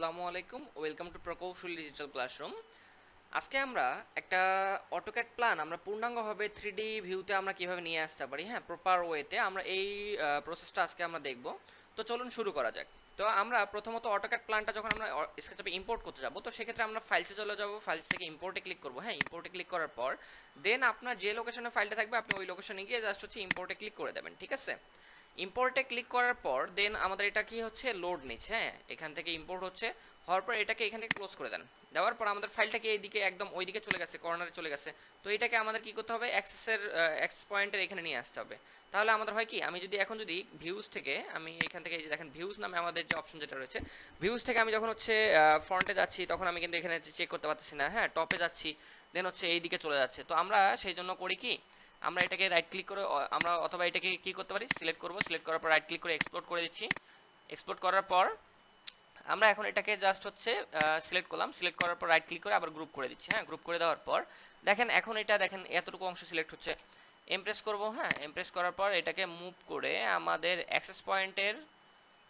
আসসালামু আলাইকুম, welcome to প্রকৌশল ডিজিটাল ক্লাসরুম। আজকে আমরা একটা অটোক্যাড প্ল্যান আমরা পূর্ণাঙ্গভাবে 3D ভিউতে আমরা কিভাবে নিয়ে আসতে পারি, হ্যাঁ, প্রপার ওয়েতে আমরা এই প্রসেসটা আজকে আমরা দেখব। তো চলুন শুরু করা যাক। তো আমরা প্রথমত অটোক্যাড প্ল্যানটা যখন আমরা স্কেচআপে ইম্পোর্ট করতে যাব, তো সেক্ষেত্রে আমরা ফাইলসে চলে যাব, ফাইলস থেকে ইম্পোর্টে ক্লিক করব। হ্যাঁ, ইম্পোর্টে ক্লিক করার পর দেন আপনার যে লোকেশনে ফাইলটা থাকবে আপনি ওই লোকেশনে গিয়ে জাস্ট হচ্ছে ইম্পোর্টে ক্লিক করে দেবেন, ঠিক আছে। ইম্পোর্টে ক্লিক করার পর দেন আমাদের এটা কি হচ্ছে, লোড নিচ্ছে। হ্যাঁ, এখান থেকে ইম্পোর্ট হচ্ছে, হওয়ার পর এটাকে এখান থেকে ক্লোজ করে দেন। দেওয়ার পর আমাদের ফাইলটাকে এইদিকে একদম ওইদিকে চলে গেছে, কর্নারে চলে গেছে। তো এটাকে আমাদের কি করতে হবে, অ্যাক্সেস পয়েন্টের এখানে নিয়ে আসতে হবে। তাহলে আমাদের হয় কি, আমি যদি এখন যদি ভিউজ থেকে আমি এখান থেকে এই যে দেখেন ভিউজ নামে আমাদের যে অপশন যেটা রয়েছে, ভিউজ থেকে আমি যখন হচ্ছে ফ্রন্টে যাচ্ছি তখন আমি কিন্তু এখানে চেক করতে পারতেছি না। হ্যাঁ, টপে যাচ্ছি দেন হচ্ছে এইদিকে চলে যাচ্ছে। তো আমরা সেই জন্য করি কি, আমরা এটাকে রাইট ক্লিক করে আমরা অথবা এটাকে কি করতে পারি, সিলেক্ট করব। সিলেক্ট করার পর রাইট ক্লিক করে এক্সপোর্ট করে দিচ্ছি। এক্সপোর্ট করার পর আমরা এখন এটাকে জাস্ট হচ্ছে সিলেক্ট করলাম। সিলেক্ট করার পর রাইট ক্লিক করে আবার গ্রুপ করে দিচ্ছি। হ্যাঁ, গ্রুপ করে দেওয়ার পর দেখেন এখন এটা দেখেন এতটুকু অংশ সিলেক্ট হচ্ছে। এমপ্রেস করব। হ্যাঁ, এমপ্রেস করার পর এটাকে মুভ করে আমাদের অ্যাক্সেস পয়েন্টের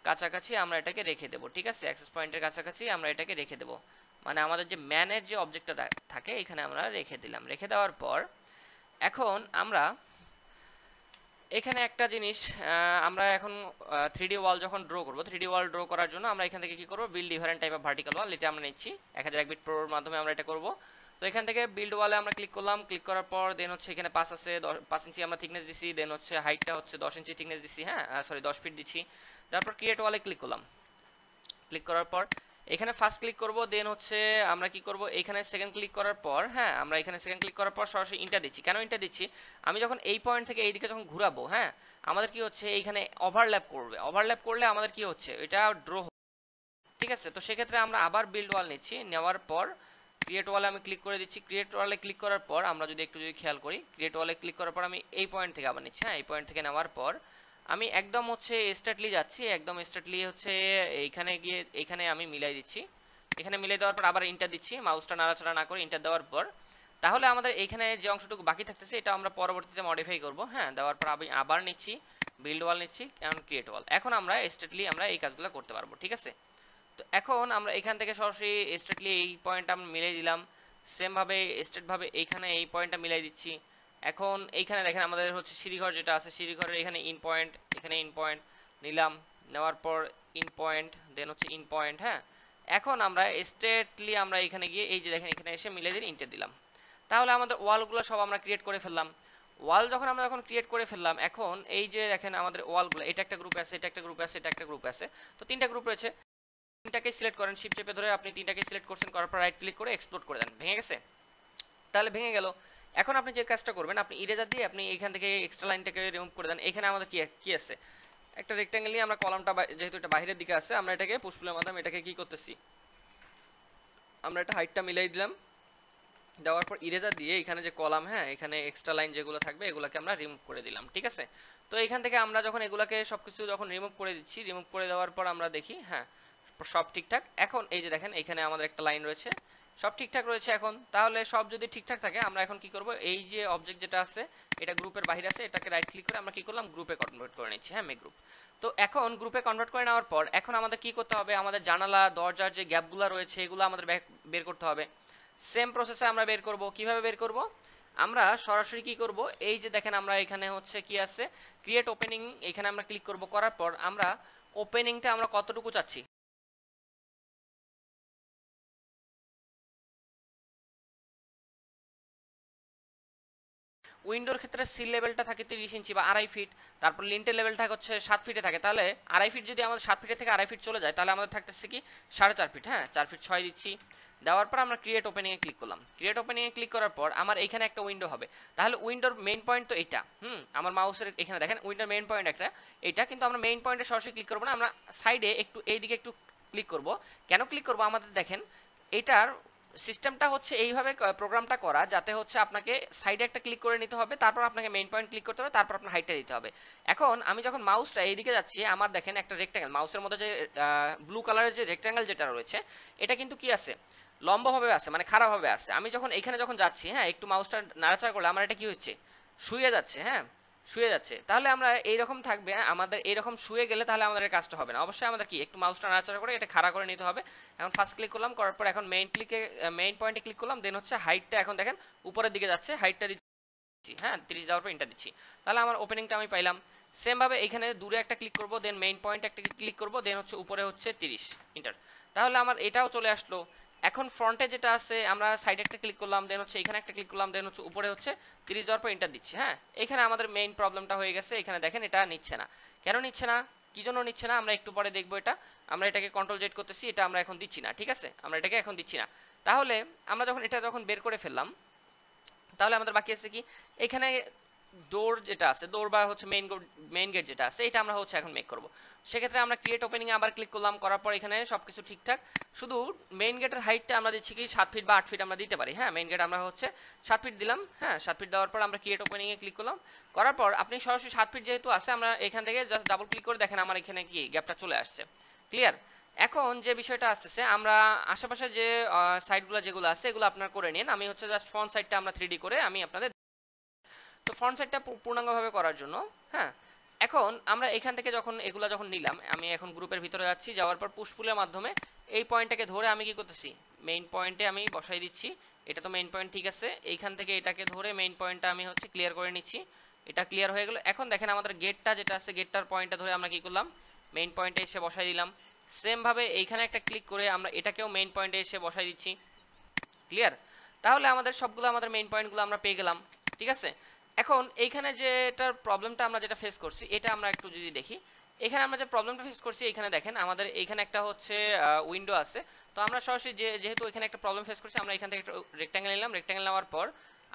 কাছাকাছি আমরা এটাকে রেখে দেবো, ঠিক আছে। অ্যাক্সেস পয়েন্টের কাছাকাছি আমরা এটাকে রেখে দেবো, মানে আমাদের যে ম্যানের যে অবজেক্টটা থাকে এখানে আমরা রেখে দিলাম। রেখে দেওয়ার পর এখন আমরা এখানে একটা জিনিস আমরা এখন 3D ওয়াল যখন ড্র করব, 3D ওয়াল ড্র করার জন্য আমরা এখান থেকে কি করব, build different type of vertical ওয়াল, এটা আমরা নিচ্ছি 1001 বিট প্রোর মাধ্যমে আমরা এটা করব। তো এখান থেকে বিল্ড ওয়ালে আমরা ক্লিক করলাম। ক্লিক করার পর দেন হচ্ছে এখানে 5 আছে, 5 ইঞ্চি আমরা থিকনেস দিছি। দেন হচ্ছে হাইটটা হচ্ছে 10 ইঞ্চি থিকনেস দিছি। হ্যাঁ, সরি 10 ফিট দিচ্ছি। তারপর ক্রিয়েট ওয়ালে ক্লিক করলাম। ক্লিক করার পর এখানে ফার্স্ট ক্লিক করব। দেন হচ্ছে আমরা কি করব, এখানে সেকেন্ড ক্লিক করার পর, হ্যাঁ, আমরা এখানে সেকেন্ড ক্লিক করার পর সরাসরি ইন্টার দিচ্ছি। কেন ইন্টার দিচ্ছি, আমি যখন এই পয়েন্ট থেকে এইদিকে যখন ঘুরাবো, হ্যাঁ, আমাদের কি হচ্ছে এইখানে ওভারল্যাপ করবে। ওভারল্যাপ করলে আমাদের কি হচ্ছে, এটা ড্র, ঠিক আছে। তো সেক্ষেত্রে আমরা আবার বিল্ড ওয়াল নিচ্ছি। নেওয়ার পর ক্রিয়েট ওয়ালে আমি ক্লিক করে দিচ্ছি। ক্রিয়েট ওয়ালে ক্লিক করার পর আমরা যদি একটু খেয়াল করি, ক্রিয়েট ওয়ালে ক্লিক করার পর আমি এই পয়েন্ট থেকে আবার নিচ্ছি। হ্যাঁ, এই পয়েন্ট থেকে নেওয়ার পর আমি একদম হচ্ছে স্ট্রেটলি যাচ্ছি। একদম স্ট্রেটলি হচ্ছে এইখানে গিয়ে এইখানে আমি মিলাই দিচ্ছি। এখানে মিলাই দেওয়ার পর আবার ইন্টার দিচ্ছি, মাউসটা নাড়াচাড়া না করে ইন্টার দেওয়ার পর তাহলে আমাদের এইখানে যে অংশটুকু বাকি থাকতেছে এটা আমরা পরবর্তীতে মডিফাই করব। হ্যাঁ, দেওয়ার পর আমি আবার নিচ্ছি, বিল্ড ওয়াল নিচ্ছি, কারণ ক্রিয়েট ওয়াল। এখন আমরা স্ট্রেটলি আমরা এই কাজগুলো করতে পারবো, ঠিক আছে। তো এখন আমরা এখান থেকে সরাসরি স্ট্রেটলি এই পয়েন্টটা আমরা মিলাই দিলাম। সেম ভাবে স্ট্রেট ভাবে এইখানে এই পয়েন্টটা মিলাই দিচ্ছি। এখন এইখানে দেখেন আমাদের হচ্ছে সিঁড়িঘর যেটা আছে, সিঁড়িঘরের এখানে ইন পয়েন্ট, এখানে ইন পয়েন্ট নিলাম। নেওয়ার পর ইন পয়েন্ট, দেন হচ্ছে ইন পয়েন্ট। হ্যাঁ, এখন আমরা স্ট্রেটলি আমরা এখানে গিয়ে এই যে দেখেন এখানে এসে মিলাই দিয়ে ইন্টার দিলাম। তাহলে আমাদের ওয়ালগুলো সব আমরা ক্রিয়েট করে ফেললাম। ওয়াল যখন আমরা যখন ক্রিয়েট করে ফেললাম, এখন এই যে দেখেন আমাদের ওয়ালগুলো, এটা একটা গ্রুপ আছে, এটা একটা গ্রুপ আছে, এটা একটা গ্রুপ আছে। তো তিনটা গ্রুপ রয়েছে। তিনটাকে সিলেক্ট করেন, শিফট চেপে ধরে আপনি তিনটাকে সিলেক্ট করছেন, করার পর রাইট ক্লিক করে এক্সপ্লোর করে দেন। ভেঙে গেছে, তাহলে ভেঙে গেল। এখন আপনি যে কাজটা করবেন, আপনি ইরেজার দিয়ে আপনি এখান থেকে এক্সট্রা লাইনটাকে রিমুভ করে দেন। এখানে আমাদের কি আছে, একটা রেক্ট্যাঙ্গেল নিয়ে আমরা কলামটা যেহেতু এটা বাইরের দিকে আছে, আমরা এটাকে পুশপুলের মাধ্যমে এটাকে কি করতেছি, আমরা এটা হাইটটা মিলাই দিলাম। দেওয়ার পর ইরেজার দিয়ে এখানে যে কলাম, হ্যাঁ, এখানে এক্সট্রা লাইন যেগুলো থাকবে এগুলোকে আমরা রিমুভ করে দিলাম, ঠিক আছে। তো এখান থেকে আমরা যখন এগুলোকে সবকিছু যখন রিমুভ করে দিচ্ছি, রিমুভ করে দেওয়ার পর আমরা দেখি হ্যাঁ সব ঠিকঠাক। এখন এই যে দেখেন এখানে আমাদের একটা লাইন রয়েছে, সব ঠিকঠাক রয়েছে। এখন তাহলে সব যদি ঠিকঠাক থাকে আমরা এখন কি করব, এই যে অবজেক্ট যেটা আছে এটা গ্রুপের বাইরে আছে, এটাকে রাইট ক্লিক করে আমরা কি করলাম, গ্রুপে কনভার্ট করে নিচ্ছি। হ্যাঁ, মেক গ্রুপ। তো এখন গ্রুপে কনভার্ট করে নেওয়ার পর এখন আমাদের কি করতে হবে, আমাদের জানালা দরজার যে গ্যাপগুলো রয়েছে এগুলো আমাদের বের করতে হবে। সেম প্রসেসে আমরা বের করব। কিভাবে বের করব, আমরা সরাসরি কি করব, এই যে দেখেন আমরা এখানে হচ্ছে কি আছে, ক্রিয়েট ওপেনিং, এখানে আমরা ক্লিক করব। করার পর আমরা ওপেনিংটা আমরা কতটুকু চাচ্ছি, উইন্ডোর ক্ষেত্রে সিল লেভেলটা থাকে 30 ইঞ্চি বা 2.5 ফিট, তারপর লিন্টের লেভেলটা হচ্ছে 7 ফিটে থাকে। তাহলে 2.5 ফিট যদি আমাদের 7 ফিটের থেকে 2.5 ফিট চলে যায় তাহলে আমাদের থাকতেছে কি 4.5 ফিট। হ্যাঁ, 4 ফিট 6 দিচ্ছি। দেওয়ার পর আমরা ক্রিয়েট ওপেনিং এ ক্লিক করলাম। ক্রিয়েট ওপেনিং এ ক্লিক করার পর আমার এখানে একটা উইন্ডো হবে। তাহলে উইন্ডোর মেইন পয়েন্ট তো এটা, আমার মাউসের এখানে দেখেন উইন্ডোর মেইন পয়েন্ট একটা এটা, কিন্তু আমরা মেইন পয়েন্টে সরাসরি ক্লিক করব না, আমরা সাইডে একটু এইদিকে একটু ক্লিক করব। কেন ক্লিক করব, আমাদের দেখেন এটার সিস্টেমটা হচ্ছে এইভাবে প্রোগ্রামটা করা যাতে হচ্ছে আপনাকে সাইডে একটা ক্লিক করে নিতে হবে, তারপর আপনাকে মেইন পয়েন্ট ক্লিক করতে হবে, তারপর আপনার হাইটটা দিতে হবে। এখন আমি যখন মাউসটা এইদিকে যাচ্ছি, আমার দেখেন একটা রেক্ট্যাঙ্গেল মাউসের মধ্যে যে ব্লু কালারের যে রেক্ট্যাঙ্গেল যেটা রয়েছে এটা কিন্তু কি আছে, লম্বভাবে আছে, মানে খারাপভাবে আছে। আমি যখন এখানে যখন যাচ্ছি, হ্যাঁ, একটু মাউসটা নাড়াচাড়া করলে আমার এটা কি হচ্ছে, শুয়ে যাচ্ছে। হ্যাঁ, শুয়ে যাচ্ছে, তাহলে আমরা এইরকম থাকবে, আমাদের এইরকম শুয়ে গেলে তাহলে আমাদের এই কাজটা হবে না। অবশ্যই আমাদের কি একটু মাউসটা নাড়াচাড়া করে এটা খাড়া করে নিতে হবে। এখন ফার্স্ট ক্লিক করলাম, করার পর এখন মেইন পয়েন্টে ক্লিক করলাম, দেন হচ্ছে হাইটটা এখন দেখেন উপরের দিকে যাচ্ছে, হাইটটা দিচ্ছি, হ্যাঁ 30 দেওয়ার পর ইন্টার দিচ্ছি, তাহলে আমার ওপেনিংটা আমি পাইলাম। সেম ভাবে এখানে দূরে একটা ক্লিক করব, দেন মেইন পয়েন্ট একটা ক্লিক করব, দেন হচ্ছে উপরে হচ্ছে 30 ইন্টার, তাহলে আমার এটাও চলে আসলো। এখন ফ্রন্টে যেটা আছে আমরা সাইডে একটা ক্লিক করলাম, দেন হচ্ছে এখানে একটা ক্লিক করলাম, দেন হচ্ছে উপরে হচ্ছে 30 দেওয়ার পর ইন্টার দিচ্ছি। হ্যাঁ, এখানে আমাদের মেইন প্রবলেমটা হয়ে গেছে, এখানে দেখেন এটা নিচ্ছে না। কেন নিচ্ছে না, কি জন্য নিচ্ছে না আমরা একটু পরে দেখবো। এটা আমরা এটাকে কন্ট্রোল জেড করতেছি, এটা আমরা এখন দিচ্ছি না, ঠিক আছে, আমরা এটাকে এখন দিচ্ছি না। তাহলে আমরা যখন বের করে ফেললাম, তাহলে আমাদের বাকি আছে কি, এখানে ডোর যেটা আছে, ডোর বা হচ্ছে মেইন গেট যেটা আছে, এটা আমরা হচ্ছে এখন মেক করব। সেক্ষেত্রে আমরা ক্রিয়েট ওপেনিং আবার ক্লিক করলাম, করার পর এখানে সবকিছু ঠিকঠাক, শুধু মেইন গেটের হাইটটা আমরা দিচ্ছি কি 7 ফিট বা 8 ফিট আমরা দিতে পারি। হ্যাঁ, মেইন গেট আমরা হচ্ছে 7 ফিট দিলাম। হ্যাঁ, 7 ফিট দেওয়ার পর আমরা ক্রিয়েট ওপেনিং এ ক্লিক করলাম, করার পর আপনি সরাসরি 7 ফিট যেহেতু আছে, আমরা এখান থেকে জাস্ট ডাবল ক্লিক করে দেখেন আমার এখানে কি গ্যাপটা চলে আসছে। ক্লিয়ার? এখন যে বিষয়টা আসতেছে, আমরা আশেপাশে যে সাইডগুলো যেগুলো আছে এগুলো আপনারা করে নিন, আমি হচ্ছে জাস্ট ফ্রন্ট সাইডটা আমরা 3D করে আমি আপনাদের। তো ফ্রন্ট সাইডটা পূর্ণাঙ্গভাবে করার জন্য, হ্যাঁ, এখন আমরা এখান থেকে যখন নিলাম, আমি এখন গ্রুপের ভিতরে যাচ্ছি, যাওয়ার পর পুশ পুলের মাধ্যমে এই পয়েন্টটাকে ধরে আমি কি করতেছি, মেইন পয়েন্টে আমি বসাই দিচ্ছি। এটা তো মেইন পয়েন্ট, ঠিক আছে, এইখান থেকে এটাকে ধরে মেইন পয়েন্টটা আমি হচ্ছে ক্লিয়ার করে নিচ্ছি। এটা ক্লিয়ার হয়ে গেল। এখন দেখেন আমাদের গেটটা যেটা আছে, গেটটার পয়েন্টটা ধরে আমরা কি করলাম, মেইন পয়েন্টে এসে বসাই দিলাম। সেম ভাবে এইখানে একটা ক্লিক করে আমরা এটাকেও মেইন পয়েন্টে এসে বসাই দিচ্ছি। ক্লিয়ার? তাহলে আমাদের সবগুলো আমাদের মেইন পয়েন্টগুলো আমরা পেয়ে গেলাম, ঠিক আছে। এখন এইখানে যেটার প্রবলেমটা আমরা যেটা ফেস করছি, এটা আমরা একটু যদি দেখি, এখানে আমরা যে প্রবলেমটা ফেস করছি, এখানে দেখেন আমাদের এইখানে একটা হচ্ছে উইন্ডো আছে। তো আমরা সরাসরি যেহেতু এখানে একটা প্রবলেম ফেস করছি, আমরা এখান থেকে একটা রেক্ট্যাঙ্গেল নিলাম, রেক্ট্যাঙ্গেল নেওয়ার পর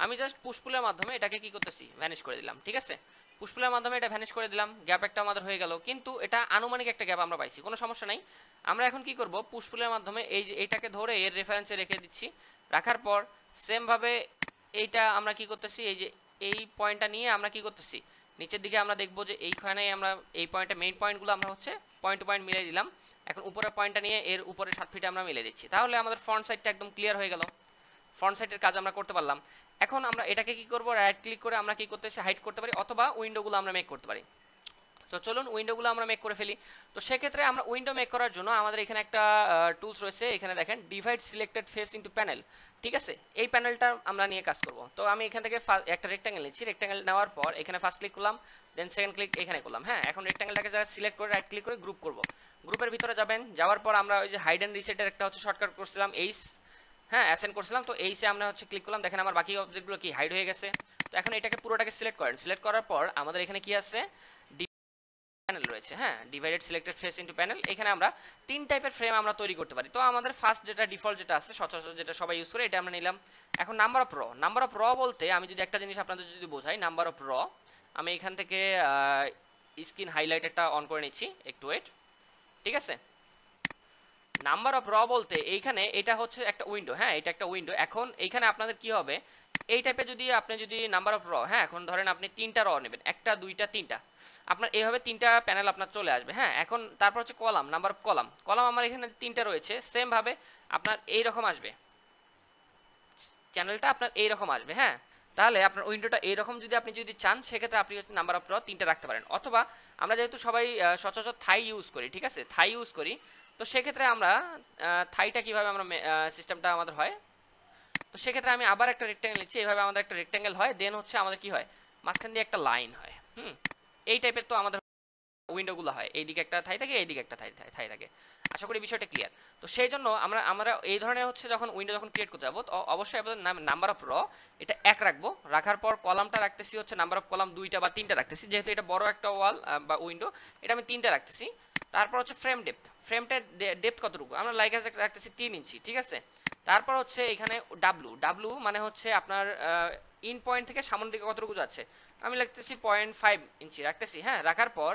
আমি জাস্ট পুশপুলের মাধ্যমে এটাকে কি করতেছি, ভ্যানিশ করে দিলাম, ঠিক আছে। পুশপুলের মাধ্যমে এটা ভ্যানিশ করে দিলাম, গ্যাপ একটা আমাদের হয়ে গেল, কিন্তু এটা আনুমানিক একটা গ্যাপ আমরা পাইছি, কোনো সমস্যা নাই। আমরা এখন কি করব, পুশপুলের মাধ্যমে এই যে এইটাকে ধরে এর রেফারেন্সে রেখে দিচ্ছি, রাখার পর সেম ভাবে এইটা আমরা কি করতেছি, এই যে এই পয়েন্টটা নিয়ে আমরা কি করতেছি, নিচের দিকে আমরা দেখবো যে এইখানে আমরা এই পয়েন্টে মেইন পয়েন্টগুলো আমরা হচ্ছে পয়েন্ট টু পয়েন্ট মিলিয়ে দিলাম। এখন উপরের পয়েন্টটা নিয়ে এর উপরে 7 ফিটে আমরা মিলিয়ে দিচ্ছি, তাহলে আমাদের ফ্রন্ট সাইডটা একদম ক্লিয়ার হয়ে গেল, ফ্রন্ট সাইডের কাজ আমরা করতে পারলাম। এখন আমরা এটাকে কি করব, রাইট ক্লিক করে আমরা কি করতেছি, হাইড করতে পারি, অথবা উইন্ডোগুলো আমরা মেক করতে পারি। তো চলুন উইন্ডোগুলো আমরা মেক করে ফেলি। তো সেক্ষেত্রে আমরা উইন্ডো মেক করার জন্য আমাদের এখানে একটা টুলস রয়েছে, এখানে দেখেন divide selected face into panel, ঠিক আছে, এই প্যানেলটা আমরা নিয়ে কাজ করব। তো আমি এখান থেকে একটা রেক্ট্যাঙ্গেল নিচ্ছি, রেক্ট্যাঙ্গেল নেওয়ার পর এখানে ফার্স্ট ক্লিক করলাম, দেন সেকেন্ড ক্লিক এখানে করলাম। হ্যাঁ, এখন রেক্ট্যাঙ্গেলটাকে সিলেক্ট করে রাইট ক্লিক করে গ্রুপ করব। গ্রুপের ভিতরে যাবেন, যাওয়ার পর আমরা ওই যে হাইড অ্যান্ড রিসেটের একটা হচ্ছে শর্টকাট করছিলাম এইচ, হ্যাঁ অ্যাসাইন করছিলাম, তো এইচে আমরা হচ্ছে ক্লিক করলাম, দেখেন আমার বাকি অবজেক্টগুলো কি হাইড হয়ে গেছে। তো এখন এটাকে পুরোটাকে সিলেক্ট করেন, সিলেক্ট করার পর আমাদের এখানে কি আছে, প্যানেল রয়েছে। হ্যাঁ, divided selected face into panel, এখানে আমরা 3 টাইপের ফ্রেম আমরা তৈরি করতে পারি। তো আমাদের ফার্স্ট যেটা ডিফল্ট যেটা আছে, সচরাচর যেটা সবাই ইউজ করে, এটা আমরা নিলাম। এখন নাম্বার অফ র বলতে আমি যদি একটা জিনিস আপনাদের যদি বোঝাই, নাম্বার অফ র, আমি এখান থেকে স্ক্রিন হাইলাইটারটা অন করে নিচ্ছি, একটু ওয়েট, ঠিক আছে। নাম্বার অফ র বলতে এইখানে এটা হচ্ছে একটা উইন্ডো, হ্যাঁ এটা একটা উইন্ডো। এখন এইখানে আপনাদের কি হবে, এই টাইপে আপনি যদি নাম্বার অফ র, হ্যাঁ এখন ধরেন আপনি 3টা র নেবেন, 1টা 2টা 3টা, আপনার এইভাবে 3টা প্যানেল আপনার চলে আসবে। হ্যাঁ, এখন তারপর হচ্ছে কলাম, নাম্বার অফ কলাম আমার এখানে 3টা রয়েছে, সেম ভাবে আপনার এইরকম আসবে, চ্যানেলটা আপনার এইরকম আসবে। হ্যাঁ, তাহলে আপনার উইন্ডোটা এইরকম আপনি যদি চান, সেক্ষেত্রে আপনি নাম্বার অফ র 3টা রাখতে পারেন। অথবা আমরা যেহেতু সবাই সচরাচর থাই ইউজ করি, ঠিক আছে, থাই ইউজ করি, তো সেক্ষেত্রে আমরা থাইটা কিভাবে আমরা সিস্টেমটা আমাদের হয়, তো সেক্ষেত্রে আমি আবার একটা রেক্ট্যাঙ্গেল নিচ্ছি, এইভাবে আমাদের একটা রেক্ট্যাঙ্গেল হয়, দেন হচ্ছে আমাদের কি হয়, মাঝখান দিয়ে একটা লাইন হয়। এই টাইপের তো আমাদের উইন্ডোগুলো হয়, এইদিকে একটা থাই থাকে, এইদিকে একটা থাই থাকে। আশা করি বিষয়টা ক্লিয়ার। তো সেই জন্য আমরা এই ধরনের হচ্ছে যখন উইন্ডো ক্রিয়েট করতে যাবো, তো অবশ্যই আমাদের নাম্বার অফ র এটা 1 রাখবো, রাখার পর কলামটা রাখতেছি হচ্ছে নাম্বার অফ কলাম 2টা বা 3টা রাখতেছি, যেহেতু এটা বড় একটা ওয়াল বা উইন্ডো, এটা আমি 3টা রাখতেছি। তারপর হচ্ছে ফ্রেমটার ডেপথ কতটুকু, আমরা লাইক রাখতেছি 3 ইঞ্চি, ঠিক আছে। তারপর হচ্ছে এখানে ডাব্লু মানে হচ্ছে আপনার ইন পয়েন্ট থেকে সামনের দিকে কতটুকু যাচ্ছে, আমি লিখতেছি 0.5 ইঞ্চি রাখতেছি। হ্যাঁ, রাখার পর